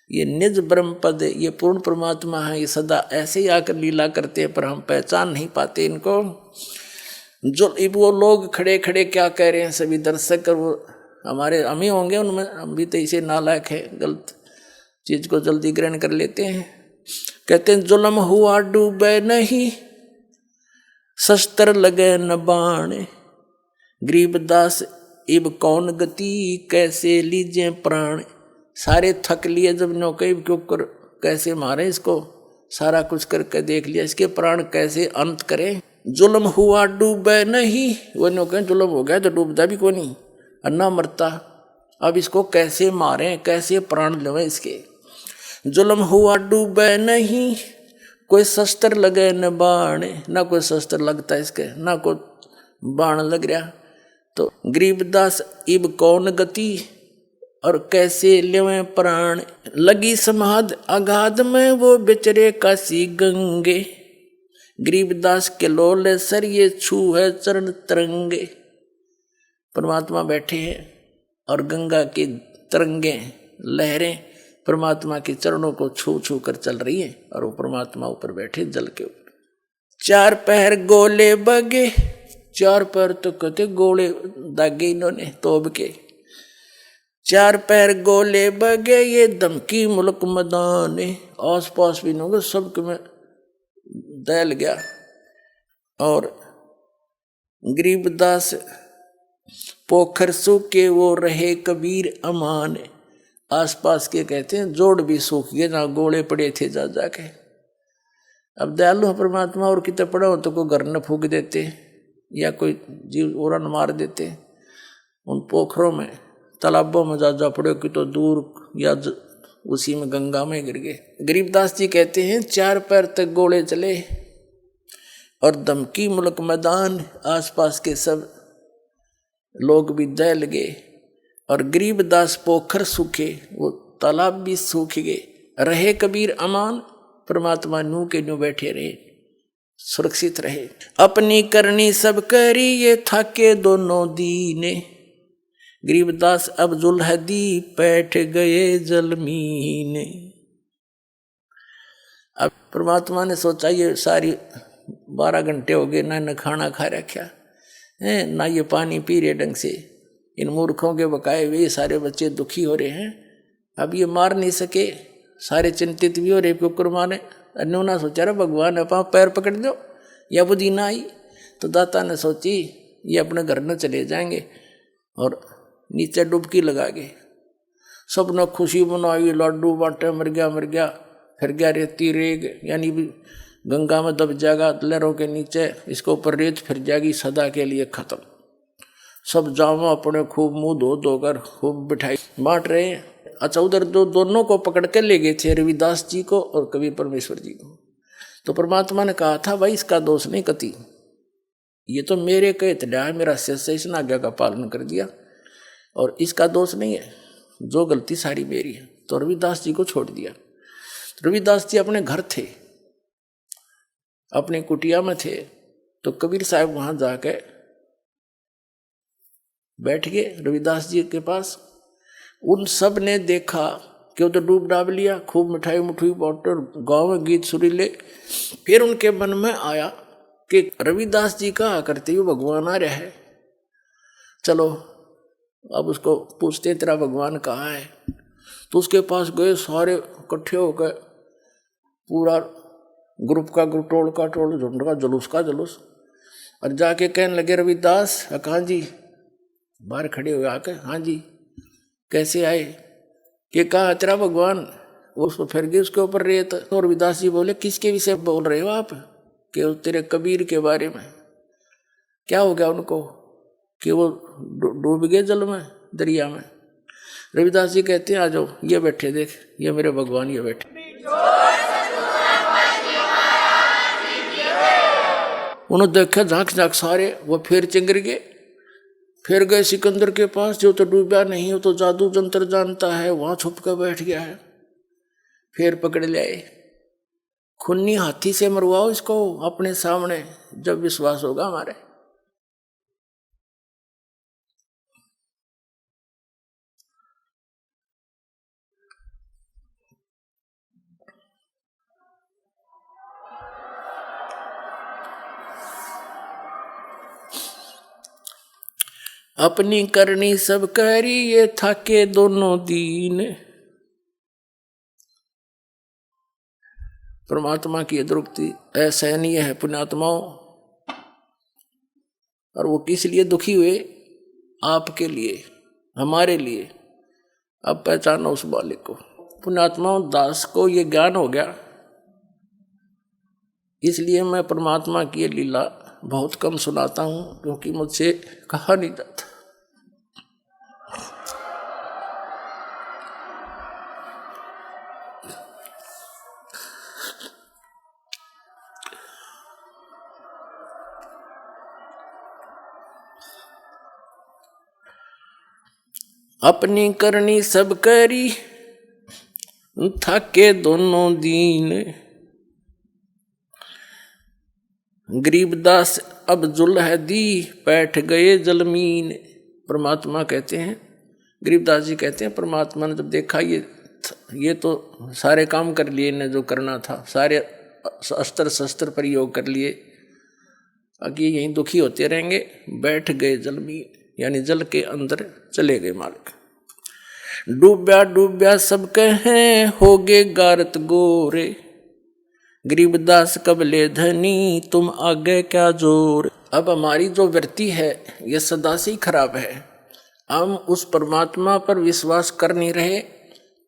ये निज ब्रह्म पद, ये पूर्ण परमात्मा है, ये सदा ऐसे ही आकर लीला करते हैं पर हम पहचान नहीं पाते इनको। जो वो लोग खड़े खड़े क्या कह रहे हैं सभी दर्शक, और वो हमारे हम ही होंगे उनमें, हम भी तो इसे नालायक है, गलत चीज को जल्दी ग्रहण कर लेते हैं। कहते हैं जुल्म हुआ डूबे नहीं शस्त्र लगे न बाण, गरीबदास इब कौन गति कैसे लीजे प्राण। सारे थक लिए जब नौके के ऊपर कैसे मारे इसको, सारा कुछ करके देख लिया, इसके प्राण कैसे अंत करें। जुल्म हुआ डूबे नहीं, वो नौके जुल्म हो गया तो डूबता भी को नहीं, अन्ना मरता। अब इसको कैसे मारें, कैसे प्राण लेवें इसके। जुल्म हुआ डूबे नहीं कोई शस्त्र लगे न बाण, ना कोई शस्त्र लगता इसके, ना कोई बाण लग रहा। तो गरीबदास इब कौन गति और कैसे लेवें प्राण, लगी समाध अगाध में वो बेचरे काशी गंगे, गरीबदास के लोले सर ये छू है चरण तरंगे। परमात्मा बैठे हैं और गंगा की तरंगे लहरें परमात्मा के चरणों को छू छू कर चल रही है, और वो परमात्मा ऊपर बैठे जल के ऊपर। चार पैर गोले बगे, चार पैर तो कहते गोले दागे इन्होंने तोब के। चार पैर गोले बगे ये धमकी मुल्क मैदान, आस पास भी नहीं सबके में दहल गया। और गरीबदास पोखर सूखे वो रहे कबीर अमान, आसपास के कहते हैं जोड़ भी सूख गए जहाँ गोले पड़े थे जा जाके। अब दयालु परमात्मा, और कितने पड़ा हो तो कोई घर न फूक देते या कोई जीव और मार देते। उन पोखरों में तालाबों में जा पड़े कि तो दूर या उसी में गंगा में गिर गए। गरीबदास जी कहते हैं चार पैर तक गोले चले और धमकी मुल्क मैदान, आसपास के सब लोग भी दहल गए। और गरीबदास पोखर सूखे, वो तालाब भी सूख गए। रहे कबीर अमान, परमात्मा नू के नू बैठे रहे, सुरक्षित रहे। अपनी करनी सब करी ये थाके दोनों दीने, गरीबदास अब जुल्हदी बैठ गए जलमीने। अब परमात्मा ने सोचा ये सारी 12 घंटे हो गए, ना खाना खा रखा है, ना ये पानी पी रहे ढंग से, इन मूर्खों के बकाए हुए सारे बच्चे दुखी हो रहे हैं। अब ये मार नहीं सके, सारे चिंतित भी हो रहे कुकुर मारे। अन्यों सोचा रहा भगवान अपना पैर पकड़ दो, या बुद्धि ना आई तो दाता ने सोची ये अपने घर न चले जाएंगे, और नीचे डुबकी लगा गए। सब ने खुशी मनाई, लड्डू बांटे, मर गया फिर गया रेती रेग, यानी गंगा में दब जाएगा लहरों के नीचे, इसके ऊपर रेत फिर जाएगी सदा के लिए खत्म। सब जामा अपने खूब मुंह धो धोकर खूब बिठाई बांट रहे हैं। अच्छा, उधर दोनों को पकड़ कर ले गए थे, रविदास जी को और कबीर परमेश्वर जी को। तो परमात्मा ने कहा था भाई इसका दोष नहीं कति, ये तो मेरे कहे तड़ा है, मेरा शिष्य इसने आज्ञा का पालन कर दिया और इसका दोष नहीं है, जो गलती सारी मेरी है। तो रविदास जी को छोड़ दिया। रविदास जी अपने घर थे, अपनी कुटिया में थे। तो कबीर साहब वहां जाके बैठ गए रविदास जी के पास। उन सब ने देखा कि वो तो डूब डाब लिया, खूब मिठाई मुठाई बांटर, गाँव में गीत सुरीले। फिर उनके मन में आया कि रविदास जी का करते हुए भगवान आ रहा है, चलो अब उसको पूछते तेरा भगवान कहाँ है। तो उसके पास गए, सारे इकट्ठे होकर पूरा ग्रुप का ग्रुप, टोल का टोल, झुंड का जुलूस का जुलूस। और जाके कहने लगे रविदास, कहाँ जी, बाहर खड़े हुए आकर, हाँ जी कैसे आए, कि कहाँ तेरा भगवान, उसको फिर गई उसके ऊपर रेत। और रविदास जी बोले किसके विषय बोल रहे हो आप, कि तेरे कबीर के बारे में। क्या हो गया उनको, कि वो डूब गए जल में, दरिया में। रविदास जी कहते हैं आ जाओ, ये बैठे, देख ये मेरे भगवान ये बैठे। उन्होंने देखा झांक झांक सारे, वो फिर चिंगर गए, फिर गए सिकंदर के पास, जो तो डूबा नहीं, हो तो जादू जंतर जानता है, वहां छुप कर बैठ गया है। फिर पकड़ ले आए, खूनी हाथी से मरवाओ इसको अपने सामने, जब विश्वास होगा हमारे। अपनी करनी सब करी, ये थाके दोनों दीन। परमात्मा की अद्रुक्ति असहनीय है पुण्यात्माओं। और वो किस लिए दुखी हुए, आपके लिए, हमारे लिए। अब पहचानो उस बालिक को। पुण्यात्माओं, दास को ये ज्ञान हो गया, इसलिए मैं परमात्मा की ये लीला बहुत कम सुनाता हूं, क्योंकि मुझसे कहा नहीं जाता। अपनी करनी सब करी, थाके दोनों दीन। गरीबदास अब जुल है दी, बैठ गए जलमीन। परमात्मा कहते हैं, गरीबदास जी कहते हैं, परमात्मा ने जब देखा ये तो सारे काम कर लिए, इन्हें जो करना था, सारे अस्त्र शस्त्र प्रयोग कर लिए, अब ये यहीं दुखी होते रहेंगे, बैठ गए जलमीन, यानी जल के अंदर चले गए मालिक। डूब्या डूब्या सब कहें, हो गए गारत गोरे। गरीबदास कबले धनी, तुम आगे क्या जोर। अब हमारी जो वृत्ति है ये सदा से ही खराब है। हम उस परमात्मा पर विश्वास कर नहीं रहे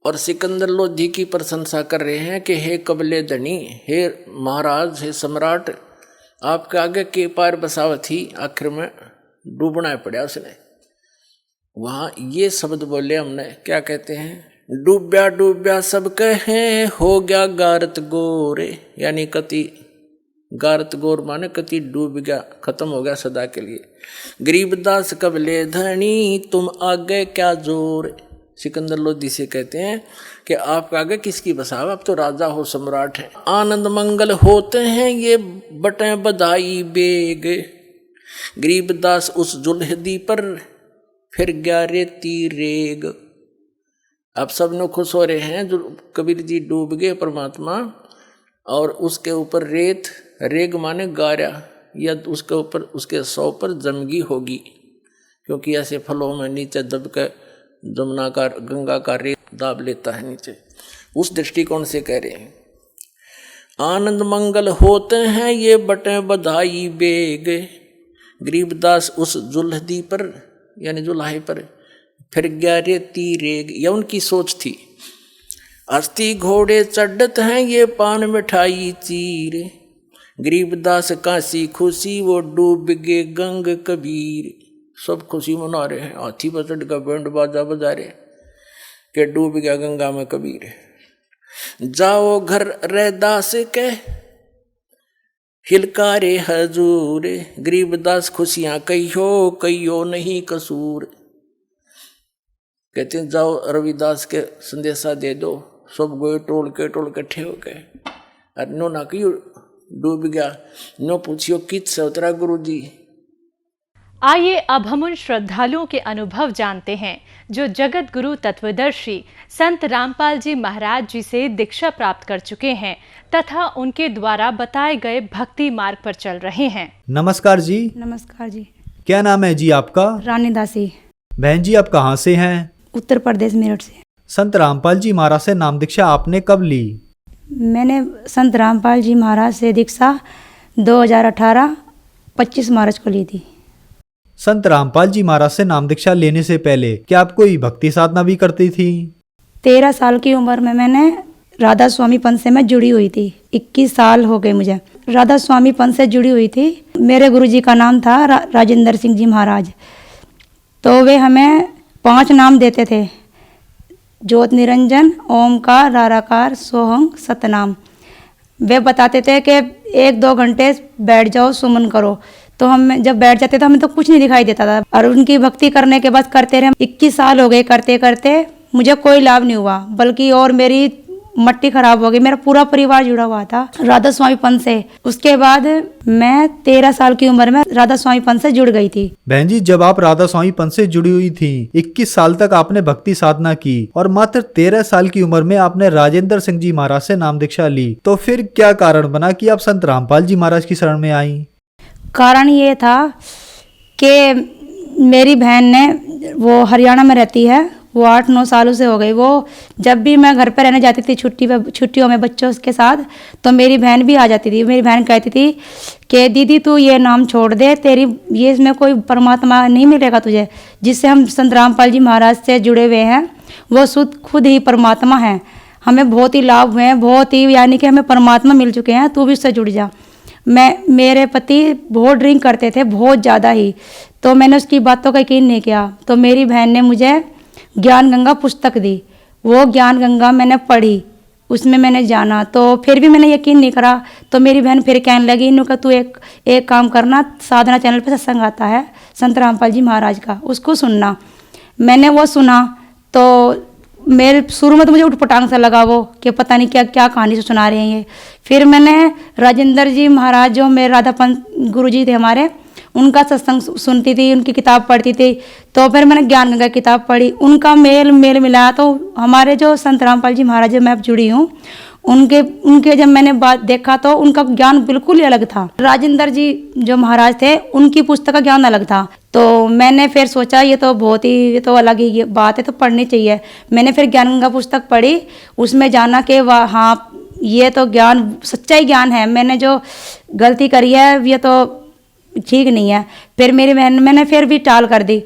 और सिकंदर लोधी की प्रशंसा कर रहे हैं कि हे कबले धनी, हे महाराज, हे सम्राट, आपके आगे के पार बसावत ही। आखिर में डूबना पड़ा उसने। वहां ये शब्द बोले हमने, क्या कहते हैं, डूब्या डूब्या सब कहें, हो गया गारत गोरे। यानी कति गारत गोर माने कति डूब गया, खत्म हो गया सदा के लिए। गरीबदास कबले धनी, तुम आगे क्या जोर। सिकंदर लोधी से कहते हैं कि आप आगे किसकी बसाव, आप तो राजा हो, सम्राट हैं। आनंद मंगल होते हैं ये बटें बधाई बेग। गरीबदास उस जुल्हदी पर फिर गया रेती रेग। अब सब लोग खुश हो रहे हैं, जो कबीर जी डूब गए परमात्मा, और उसके ऊपर रेत, रेग माने गारा, या उसके ऊपर उसके सौ पर जमगी होगी, क्योंकि ऐसे फलों में नीचे दब के जमुना का, गंगा का रेत दाब लेता है नीचे। उस दृष्टिकोण से कह रहे हैं, आनंद मंगल होते हैं ये बटें बधाई बेग। गरीबदास उस जुल्हदी पर, यानी जुल्हे पर फिर गया रेती रेग, या उनकी सोच थी। अस्थि घोड़े चढ़त हैं ये पान मिठाई चीर। गरीबदास काशी खुशी, वो डूब गए गंग कबीर। सब खुशी मना रहे हैं, हाथी पर चढ़ का बैंड बाजा बजा रहे कि डूब गया गंगा में कबीर। जाओ घर रैदास के हिलकारे हजूर। गरीबदास खुशियां कहियो नहीं कसूर। कहते हैं जाओ रविदास के संदेशा दे दो। सब गए टोल के इकट्ठे हो गए। और नो ना क्यों डूब गया, नो पूछियो कित से उतरा गुरु जी। आइए अब हम उन श्रद्धालुओं के अनुभव जानते हैं जो जगत गुरु तत्वदर्शी संत रामपाल जी महाराज जी से दीक्षा प्राप्त कर चुके हैं तथा उनके द्वारा बताए गए भक्ति मार्ग पर चल रहे हैं। नमस्कार जी। नमस्कार जी। क्या नाम है जी आपका? रानी दासी। बहन जी आप कहाँ से हैं? उत्तर प्रदेश मेरठ से। संत रामपाल जी महाराज से नाम दीक्षा आपने कब ली? मैंने संत रामपाल जी महाराज से दीक्षा 2018 25 मार्च को ली थी। संत रामपाल जी महाराज से नाम दीक्षा लेने से पहले क्या आप कोई भक्ति साधना भी करती थी? 13 साल की उम्र में मैंने राधा स्वामी पंथ से मैं जुड़ी हुई थी। 21 साल हो गए मुझे राधा स्वामी पंथ से जुड़ी हुई थी। मेरे गुरुजी का नाम था राजेंद्र सिंह जी महाराज। तो वे हमें 5 नाम देते थे, ज्योत निरंजन, ओमकार, राराकार, सोहम, सतनाम। वे बताते थे कि 1-2 घंटे बैठ जाओ, सुमन करो। तो हम जब बैठ जाते तो हमें तो कुछ नहीं दिखाई देता था, और उनकी भक्ति करने के बाद करते रहे। 21 साल हो गए करते करते, मुझे कोई लाभ नहीं हुआ, बल्कि और मेरी मट्टी खराब हो गई। मेरा पूरा परिवार जुड़ा हुआ था राधा स्वामी पंथ से। उसके बाद मैं 13 साल की उम्र में राधा स्वामी पंथ से जुड़ गई थी। बहन जी, जब आप राधा स्वामी पंथ से जुड़ी हुई थी, 21 साल तक आपने भक्ति साधना की और मात्र 13 साल की उम्र में आपने राजेंद्र सिंह जी महाराज से नाम दीक्षा ली, तो फिर क्या कारण बना कि आप संत रामपाल जी महाराज की शरण में आई? कारण ये था कि मेरी बहन ने, वो हरियाणा में रहती है, वो 8-9 सालों से हो गई। वो जब भी मैं घर पर रहने जाती थी छुट्टियों में बच्चों के साथ, तो मेरी बहन भी आ जाती थी। मेरी बहन कहती थी कि दीदी तू ये नाम छोड़ दे, तेरी ये इसमें कोई परमात्मा नहीं मिलेगा तुझे। जिससे हम संत रामपाल जी महाराज से जुड़े हुए हैं, वो खुद ही परमात्मा हैं। हमें बहुत ही लाभ हुए हैं, बहुत ही, यानी कि हमें परमात्मा मिल चुके हैं, तू भी उससे जुड़ जा। मेरे पति बहुत ड्रिंक करते थे, बहुत ज़्यादा ही। तो मैंने उसकी बातों का यकीन नहीं किया। तो मेरी बहन ने मुझे ज्ञान गंगा पुस्तक दी। वो ज्ञान गंगा मैंने पढ़ी, उसमें मैंने जाना, तो फिर भी मैंने यकीन नहीं करा। तो मेरी बहन फिर कहने लगी, इन्हों का तू एक काम करना, साधना चैनल पे सत्संग आता है संत रामपाल जी महाराज का, उसको सुनना। मैंने वो सुना तो मेरे शुरू में तो मुझे उठपटांग सा लगा वो, कि पता नहीं क्या क्या कहानी से सुना रहे हैं ये। फिर मैंने राजेंद्र जी महाराज, जो मेरे राधा पंथ गुरु जी थे हमारे, उनका सत्संग सुनती थी, उनकी किताब पढ़ती थी। तो फिर मैंने ज्ञान गंगा किताब पढ़ी, उनका मेल मिलाया। तो हमारे जो संत रामपाल जी महाराज मैं अब जुड़ी हूँ, उनके जब मैंने बात देखा तो उनका ज्ञान बिल्कुल ही अलग था। राजेंद्र जी जो महाराज थे, उनकी पुस्तक का ज्ञान अलग था। तो मैंने फिर सोचा ये तो अलग ही ये बात है, तो पढ़नी चाहिए। मैंने फिर ज्ञान गंगा पुस्तक पढ़ी, उसमें जाना कि हाँ ये तो ज्ञान सच्चा ही ज्ञान है, मैंने जो गलती करी है ये तो ठीक नहीं है। फिर मेरी बहन, मैंने फिर भी टाल कर दी।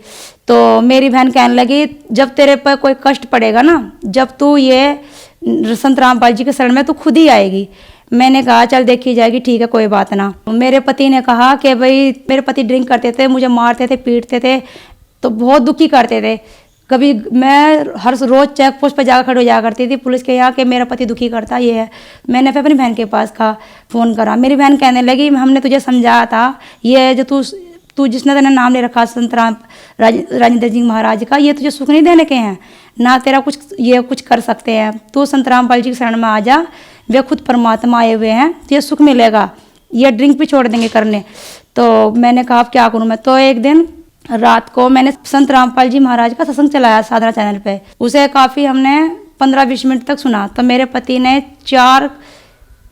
तो मेरी बहन कहने लगी, जब तेरे पर कोई कष्ट पड़ेगा ना, जब तू ये संत रामपाल जी के शरण में, तू खुद ही आएगी। मैंने कहा चल देखी जाएगी, ठीक है कोई बात ना। मेरे पति ने कहा कि भाई, मेरे पति ड्रिंक करते थे, मुझे मारते थे, पीटते थे, तो बहुत दुखी करते थे। कभी मैं हर रोज़ चेक पोस्ट पर जाकर खड़े हो जाया करती थी पुलिस के यहाँ, कि मेरा पति दुखी करता ये है। मैंने फिर अपनी बहन के पास फ़ोन करा। मेरी बहन कहने लगी, हमने तुझे समझाया था, ये जो तू जिसने तेरा नाम ले रखा संत राजेंद्र जी महाराज का, ये तुझे सुख नहीं देने के हैं ना, तेरा कुछ कर सकते हैं। तू संत रामपाल जी के शरण में आ जा, वे खुद परमात्मा आए हुए हैं, तुझे सुख मिलेगा, ये ड्रिंक भी छोड़ देंगे करने। तो मैंने कहा अब क्या करूँ मैं। तो एक दिन रात को मैंने संत रामपाल जी महाराज का सत्संग चलाया साधना चैनल पे। उसे काफ़ी हमने 15-20 मिनट तक सुना। तो मेरे पति ने 4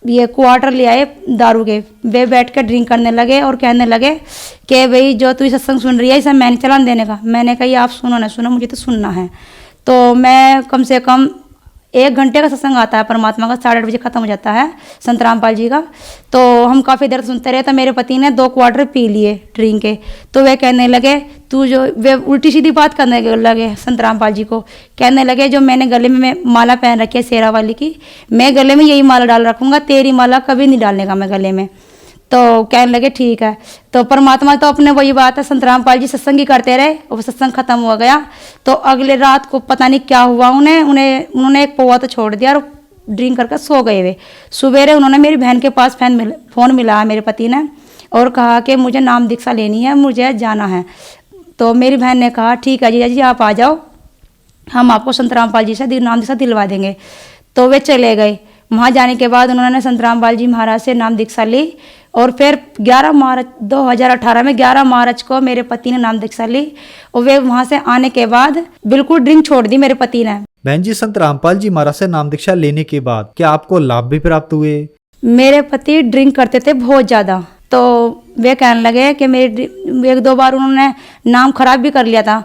ये क्वार्टर ले आए दारू के, वे बैठ कर ड्रिंक करने लगे और कहने लगे कि भाई जो तू सत्संग सुन रही है, इसे मैं नहीं चलान देने का। मैंने कहा ये आप सुनो ना सुनो, मुझे तो सुनना है। तो मैं कम से कम 1 घंटे का सत्संग आता है परमात्मा का, 8:30 बजे खत्म हो जाता है संत रामपाल जी का। तो हम काफ़ी देर सुनते रहे। तो मेरे पति ने 2 क्वार्टर पी लिए ड्रिंक के। तो वे कहने लगे, वे उल्टी सीधी बात करने लगे संत रामपाल जी को। कहने लगे, जो मैंने गले में माला पहन रखी है शेरा वाली की, मैं गले में यही माला डाल रखूँगा, तेरी माला कभी नहीं डालने का मैं गले में। तो कहने लगे ठीक है। तो परमात्मा तो अपने वही बात है, संत रामपाल जी सत्संग ही करते रहे और सत्संग खत्म हो गया। तो अगले रात को पता नहीं क्या हुआ, उन्होंने एक पौवा तो छोड़ दिया और ड्रिंक करके सो गए वे। सवेरे उन्होंने मेरी बहन के पास फ़ोन मिलाया मेरे पति ने, और कहा कि मुझे नाम दीक्षा लेनी है, मुझे जाना है। तो मेरी बहन ने कहा ठीक है जीजा जी आप आ जाओ, हम आपको संत रामपाल जी से नाम दीक्षा दिलवा देंगे। तो वे चले गए। वहाँ जाने के बाद उन्होंने संत रामपाल जी महाराज से नाम दीक्षा ली। और फिर 11 मार्च 2018 में 11 मार्च को मेरे पति ने नाम दीक्षा ली। और वे वहाँ से आने के बाद बिल्कुल ड्रिंक छोड़ दी मेरे पति ने। बहन जी, संत रामपाल जी महाराज से नाम दीक्षा लेने के बाद क्या आपको लाभ भी प्राप्त हुए? मेरे पति ड्रिंक करते थे बहुत ज़्यादा। तो वे कहने लगे कि मेरे 1-2 बार उन्होंने नाम खराब भी कर लिया था।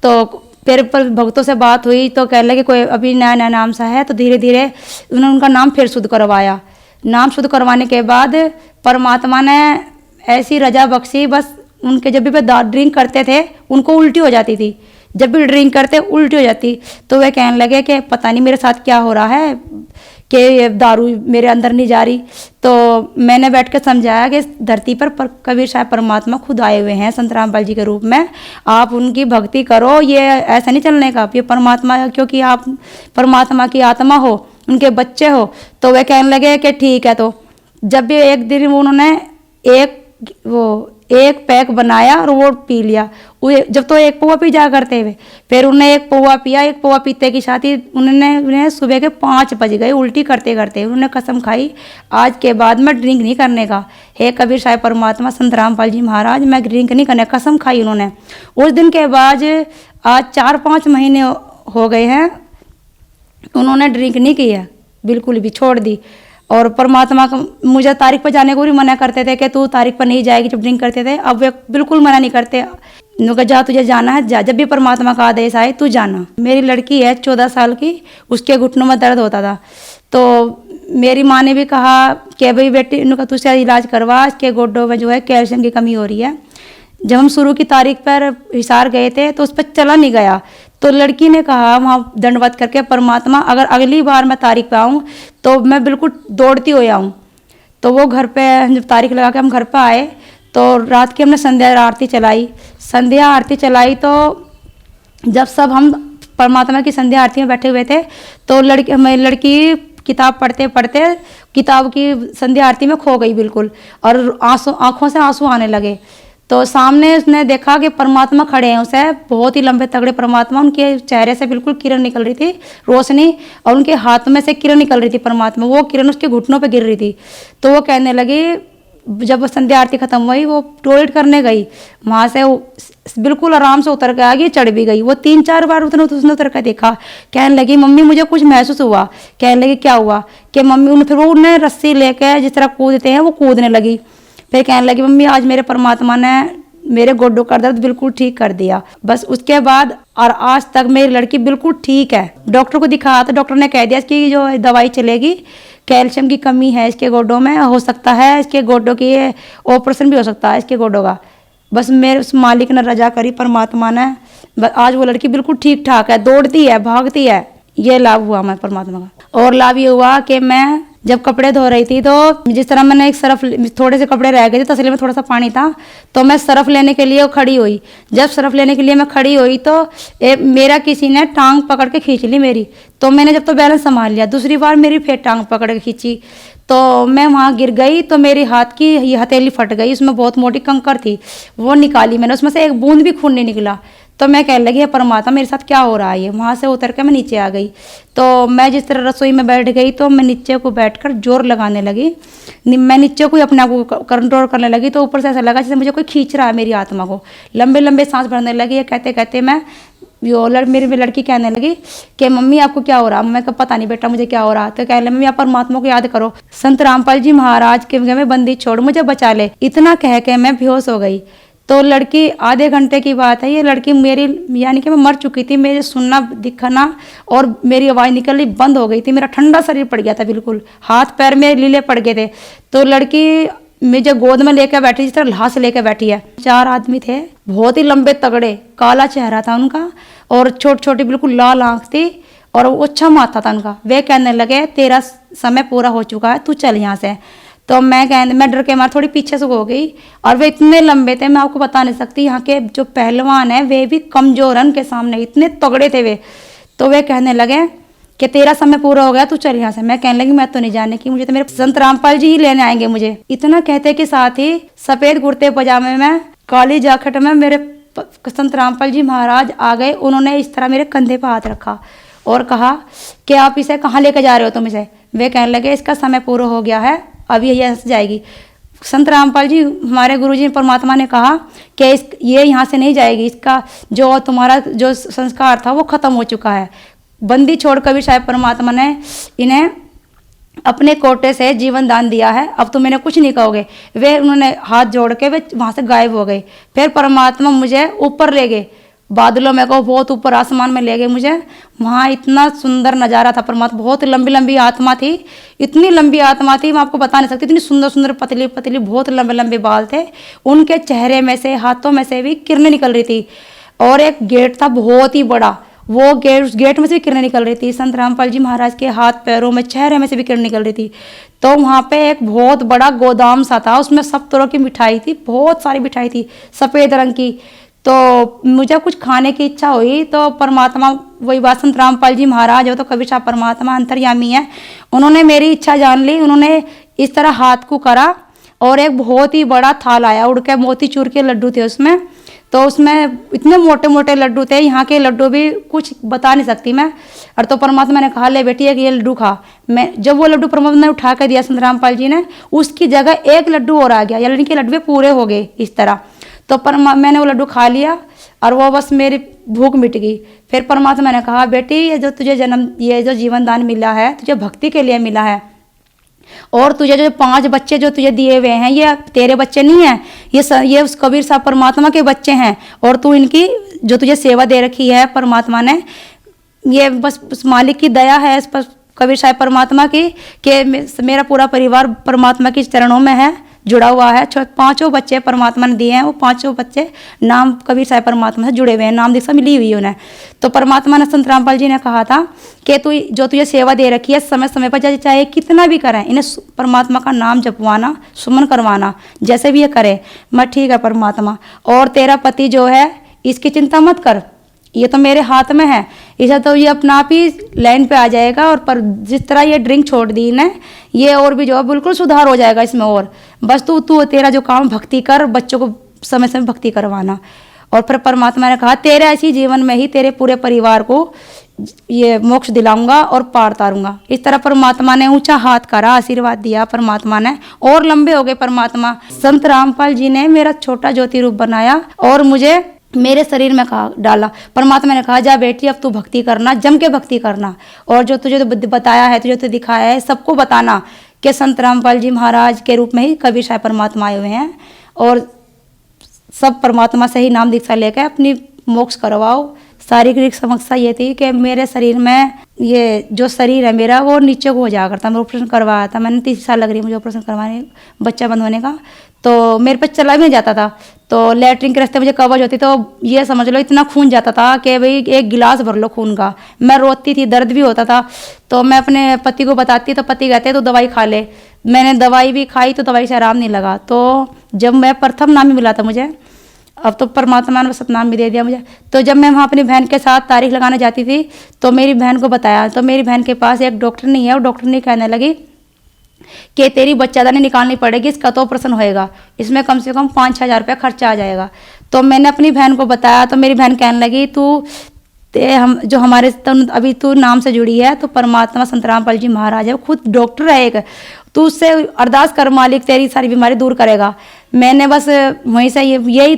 तो फिर पर भक्तों से बात हुई तो कह लगे कोई अभी नया नया नाम सा है, तो धीरे धीरे उन्होंने उनका नाम फिर शुद्ध करवाया। नाम शुद्ध करवाने के बाद परमात्मा ने ऐसी रजा बख्शी, बस उनके जब भी वे ड्रिंक करते थे उनको उल्टी हो जाती थी, जब भी ड्रिंक करते उल्टी हो जाती। तो वे कहने लगे कि पता नहीं मेरे साथ क्या हो रहा है कि ये दारू मेरे अंदर नहीं जा रही। तो मैंने बैठ के समझाया कि इस धरती पर कबीर साहब परमात्मा खुद आए हुए हैं संत रामपाल जी के रूप में, आप उनकी भक्ति करो, ये ऐसा नहीं चलने का। ये परमात्मा, क्योंकि आप परमात्मा की आत्मा हो, उनके बच्चे हो। तो वे कहने लगे कि ठीक है। तो जब भी एक दिन उन्होंने एक पैक बनाया और वो पी लिया। जब तो एक पौवा पी जा करते हुए, फिर उन्हें एक पौवा पिया। एक पौवा पीते की साथ ही उन्हें सुबह के 5 बज गए उल्टी करते करते। उन्होंने कसम खाई आज के बाद मैं ड्रिंक नहीं करने का, हे कबीर साहब परमात्मा संत रामपाल जी महाराज मैं ड्रिंक नहीं करने, कसम खाई उन्होंने। उस दिन के बाद आज 4-5 महीने हो गए हैं, उन्होंने ड्रिंक नहीं किया, बिल्कुल भी छोड़ दी। और परमात्मा को मुझे तारीख पर जाने को भी मना करते थे कि तू तारीख पर नहीं जाएगी जब ड्रिंक करते थे। अब वे बिल्कुल मना नहीं करते, उनका जा तुझे जाना है जा, जब भी परमात्मा का आदेश आए तू जाना। मेरी लड़की है 14 साल की, उसके घुटनों में दर्द होता था। तो मेरी माँ ने भी कहा कि भाई बेटी उनका तुझसे इलाज करवा, इसके गोड्डों में जो है कैल्शियम की कमी हो रही है। जब हम शुरू की तारीख पर हिसार गए थे तो उस पर चला नहीं गया। तो लड़की ने कहा वहाँ दंडवत करके, परमात्मा अगर अगली बार मैं तारीख पे आऊँ तो मैं बिल्कुल दौड़ती हो आऊँ। तो वो घर पे जब तारीख लगा के हम घर पे आए तो रात की हमने संध्या आरती चलाई। संध्या आरती चलाई तो जब सब हम परमात्मा की संध्या आरती में बैठे हुए थे तो लड़की किताब पढ़ते पढ़ते किताब की संध्या आरती में खो गई बिल्कुल, और आंखों से आंसू आने लगे। तो सामने उसने देखा कि परमात्मा खड़े हैं, उसे बहुत ही लंबे तगड़े परमात्मा, उनके चेहरे से बिल्कुल किरण निकल रही थी, रोशनी, और उनके हाथ में से किरण निकल रही थी परमात्मा, वो किरण उसके घुटनों पे गिर रही थी। तो वो कहने लगी, जब संध्या आरती खत्म हुई वो टॉयलेट करने गई, वहाँ से बिल्कुल आराम से उतर के आ गई, चढ़ भी गई। वो 3-4 बार उसने उतर कर देखा, कहने लगी मम्मी मुझे कुछ महसूस हुआ। कहने लगी क्या हुआ कि मम्मी फिर वो उन्हें रस्सी लेके जिस तरह कूदते हैं वो कूदने लगी। फिर कहने लगी मम्मी आज मेरे परमात्मा ने मेरे गोड्डों का दर्द बिल्कुल ठीक कर दिया। बस उसके बाद और आज तक मेरी लड़की बिल्कुल ठीक है। डॉक्टर को दिखाया तो डॉक्टर ने कह दिया इसकी जो दवाई चलेगी, कैल्शियम की कमी है इसके गोड्डों में, हो सकता है इसके गोड्डों की ऑपरेशन भी हो सकता है इसके गोड्डों का। बस मेरे उस मालिक ने रजा करी परमात्मा ने, आज वो लड़की बिल्कुल ठीक ठाक है, दौड़ती है, भागती है। ये लाभ हुआ हमारे परमात्मा का। और लाभ ये हुआ कि मैं जब कपड़े धो रही थी तो जिस तरह मैंने एक सरफ, थोड़े से कपड़े रह गए थे तसले में थोड़ा सा पानी था, तो मैं सरफ लेने के लिए खड़ी हुई। जब सरफ लेने के लिए मैं खड़ी हुई तो मेरा किसी ने टांग पकड़ के खींच ली मेरी। तो मैंने जब तो बैलेंस संभाल लिया, दूसरी बार मेरी फिर टांग पकड़ के खींची तो मैं वहाँ गिर गई। तो मेरी हाथ की ये हथेली फट गई, उसमें बहुत मोटी कंकर थी, वो निकाली मैंने, उसमें से एक बूंद भी खून नहीं निकला। तो मैं कहने लगी परमात्मा मेरे साथ क्या हो रहा है। वहाँ से उतर के मैं नीचे आ गई। तो मैं जिस तरह रसोई में बैठ गई तो मैं नीचे को बैठकर जोर लगाने लगी, मैं नीचे को अपने आप को कंट्रोल करने लगी। तो ऊपर से ऐसा लगा जैसे मुझे कोई खींच रहा है मेरी आत्मा को, लंबे लंबे सांस भरने लगी। ये कहते कहते मैं मेरी लड़की कहने लगी कि मम्मी आपको क्या हो रहा है। मैं कहा पता नहीं बेटा मुझे क्या हो रहा। तो कह ले मम्मी आप परमात्मा को याद करो, संत रामपाल जी महाराज के में बंदी छोड़ मुझे बचा ले। इतना कह के मैं बेहोश हो गई। तो लड़की आधे घंटे की बात है, ये लड़की मेरी यानी कि मैं मर चुकी थी, मेरे सुनना दिखना और मेरी आवाज़ निकलनी बंद हो गई थी, मेरा ठंडा शरीर पड़ गया था, बिल्कुल हाथ पैर में लीले पड़ गए थे। तो लड़की मुझे गोद में लेकर बैठी, जिस तरह लाश लेकर बैठी है। 4 आदमी थे, बहुत ही लंबे तगड़े, काला चेहरा था उनका और छोटी छोटी बिल्कुल लाल आँख थी और अच्छा माथा था उनका। वे कहने लगे तेरा समय पूरा हो चुका है, तू चल यहाँ से। तो मैं डर के मार थोड़ी पीछे से हो गई। और वे इतने लंबे थे मैं आपको बता नहीं सकती, यहाँ के जो पहलवान है वे भी कमजोर हैं उनके सामने, इतने तगड़े थे वे। तो वे कहने लगे कि तेरा समय पूरा हो गया, तू चल यहाँ से। मैं कहने लगी मैं तो नहीं जाने की, मुझे तो मेरे संत रामपाल जी ही लेने आएंगे मुझे। इतना कहते के साथ ही सफेद कुर्ते पजामे में, काली जैकेट में मेरे संत रामपाल जी महाराज आ गए। उन्होंने इस तरह मेरे कंधे पर हाथ रखा और कहा कि आप इसे कहाँ लेकर जा रहे हो तुम इसे। वे कहने लगे इसका समय पूरा हो गया है, अभी ये जाएगी। संत रामपाल जी हमारे गुरुजी परमात्मा ने कहा कि ये यहाँ से नहीं जाएगी, इसका जो तुम्हारा जो संस्कार था वो खत्म हो चुका है। बंदी छोड़ कबीर साहब परमात्मा ने इन्हें अपने कोटे से जीवन दान दिया है, अब तुम इन्हें कुछ नहीं कहोगे। वे उन्होंने हाथ जोड़ के वे वहाँ से गायब हो गए। फिर परमात्मा मुझे ऊपर ले गए बादलों में को बहुत ऊपर आसमान में ले गए मुझे। वहाँ इतना सुंदर नज़ारा था परमात्मा, बहुत लंबी लंबी आत्मा थी, इतनी लंबी आत्मा थी मैं आपको बता नहीं सकती, इतनी सुंदर सुंदर पतली पतली बहुत लंबे लंबे बाल थे। उनके चेहरे में से हाथों में से भी किरणें निकल रही थी। और एक गेट था बहुत ही बड़ा, वो गेट, उस गेट में से भी किरणें निकल रही थी। संत रामपाल जी महाराज के हाथ पैरों में चेहरे में से भी किरणें निकल रही थी। तो वहाँ पे एक बहुत बड़ा गोदाम सा था, उसमें सब तरह की मिठाई थी, बहुत सारी मिठाई थी सफ़ेद रंग की। तो मुझे कुछ खाने की इच्छा हुई तो परमात्मा, वही बात, संत रामपाल जी महाराज, वो तो कबीर साहब परमात्मा अंतर्यामी है, उन्होंने मेरी इच्छा जान ली। उन्होंने इस तरह हाथ को करा और एक बहुत ही बड़ा थाल आया उड़ के, मोतीचूर के लड्डू थे उसमें। तो उसमें इतने मोटे मोटे लड्डू थे, यहाँ के लड्डू भी कुछ बता नहीं सकती मैं। और तो परमात्मा ने कहा ले बेटी एक ये लड्डू खा। मैं जब वो लड्डू परमात्मा ने उठा कर दिया संत रामपाल जी ने, उसकी जगह एक लड्डू और आ गया, यानी कि लड्डू पूरे हो गए इस तरह। तो मैंने वो लड्डू खा लिया और वो बस मेरी भूख मिट गई। फिर परमात्मा ने कहा बेटी ये जो तुझे ये जो जीवन दान मिला है तुझे भक्ति के लिए मिला है, और तुझे जो 5 बच्चे जो तुझे दिए हुए हैं ये तेरे बच्चे नहीं हैं, ये उस कबीर साहब परमात्मा के बच्चे हैं। और तू इनकी जो तुझे सेवा दे रखी है परमात्मा ने, ये बस उस मालिक की दया है इस पर, कबीर साहब परमात्मा की, कि मेरा पूरा परिवार परमात्मा के चरणों में है, जुड़ा हुआ है। 5 बच्चे परमात्मा ने दिए हैं, वो 5 बच्चे नाम कबीर साहब परमात्मा से जुड़े हुए हैं, नाम दीक्षा मिली हुई है उन्हें। तो परमात्मा ने संत रामपाल जी ने कहा था कि तू जो तुझे सेवा दे रखी है समय समय पर चाहे कितना भी करें, इन्हें परमात्मा का नाम जपवाना, सुमन करवाना, जैसे भी ये करे। मैं ठीक है परमात्मा, और तेरा पति जो है इसकी चिंता मत कर, ये तो मेरे हाथ में है, इसे तो ये अपना आप ही लाइन पे आ जाएगा। और पर जिस तरह ये ड्रिंक छोड़ दी ने, ये और भी जो है बिल्कुल सुधार हो जाएगा इसमें। और बस तू तेरा जो काम भक्ति कर, बच्चों को समय समय भक्ति करवाना। और फिर परमात्मा ने कहा तेरे ऐसी जीवन में ही तेरे पूरे परिवार को ये मोक्ष दिलाऊंगा और पार तारूंगा। इस तरह परमात्मा ने ऊंचा हाथ करा, आशीर्वाद दिया परमात्मा ने, और लंबे हो गए परमात्मा। संत रामपाल जी ने मेरा छोटा ज्योति रूप बनाया और मुझे मेरे शरीर में डाला। परमात्मा ने कहा जा बेटी अब तू भक्ति करना, जम के भक्ति करना, और जो तुझे बताया है, तुझे तो दिखाया है, सबको बताना कि संत रामपाल जी महाराज के रूप में ही कबीर साहब परमात्मा आए हुए हैं। और सब परमात्मा से ही नाम दीक्षा लेकर अपनी मोक्ष करवाओ। शारीरिक समस्या ये थी कि मेरे शरीर में ये जो शरीर है मेरा वो नीचे को हो जाया करता। मैं ऑपरेशन करवाया था, मैंने 30 साल लग रही मुझे ऑपरेशन करवाने, बच्चा बंद होने का। तो मेरे पे चला भी नहीं जाता था, तो लैट्रिन के रास्ते मुझे कब्ज होती, तो ये समझ लो इतना खून जाता था कि भाई 1 गिलास भर लो खून का। मैं रोती थी, दर्द भी होता था। तो मैं अपने पति को बताती, तो पति कहते तो दवाई खा ले। मैंने दवाई भी खाई तो दवाई से आराम नहीं लगा। तो जब मैं प्रथम नाम ही मिला था मुझे, अब तो परमात्मा ने सतनाम भी दे दिया मुझे। तो जब मैं वहाँ अपनी बहन के साथ तारीख लगाने जाती थी तो मेरी बहन को बताया, तो मेरी बहन के पास एक डॉक्टर नहीं है, और डॉक्टर नहीं कहने लगी कि तेरी बच्चादानी निकालनी पड़ेगी, इसका तो ऑपरेशन होएगा, इसमें कम से कम 5-6 हज़ार रुपया खर्चा आ जाएगा। तो मैंने अपनी बहन को बताया, तो मेरी बहन कहने लगी हम जो हमारे अभी तू नाम से जुड़ी है, तो परमात्मा संत रामपाल जी महाराज है, खुद डॉक्टर है एक, तू उससे अरदास कर, मालिक तेरी सारी बीमारी दूर करेगा। मैंने बस वहीं से यही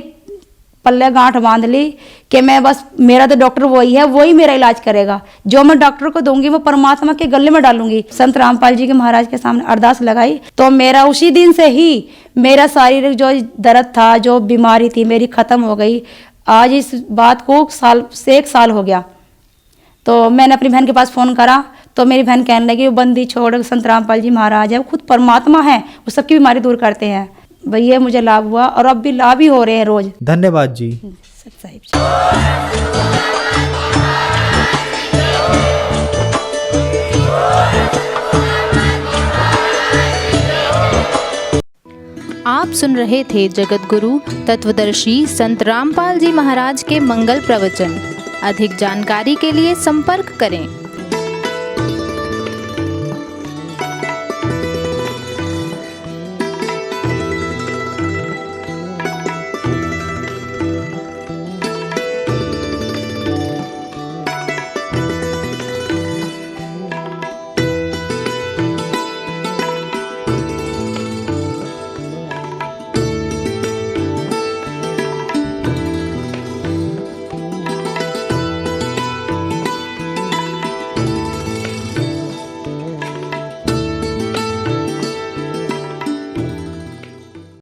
पल्ले गांठ बांध ली कि मैं बस, मेरा तो डॉक्टर वही है, वही मेरा इलाज करेगा, जो मैं डॉक्टर को दूंगी वो परमात्मा के गले में डालूंगी। संत रामपाल जी के महाराज के सामने अरदास लगाई, तो मेरा उसी दिन से ही मेरा शारीरिक जो दर्द था, जो बीमारी थी मेरी खत्म हो गई। आज इस बात को 1 साल हो गया। तो मैंने अपनी बहन के पास फ़ोन करा, तो मेरी बहन कहने लगी वो बंदी छोड़, संत रामपाल जी महाराज है, वो खुद परमात्मा है, वो सबकी बीमारी दूर करते हैं। भाई ये मुझे लाभ हुआ, और अब भी लाभ ही हो रहे हैं रोज। धन्यवाद जी। साहिब जी। आप सुन रहे थे जगत गुरु तत्वदर्शी संत रामपाल जी महाराज के मंगल प्रवचन। अधिक जानकारी के लिए संपर्क करें।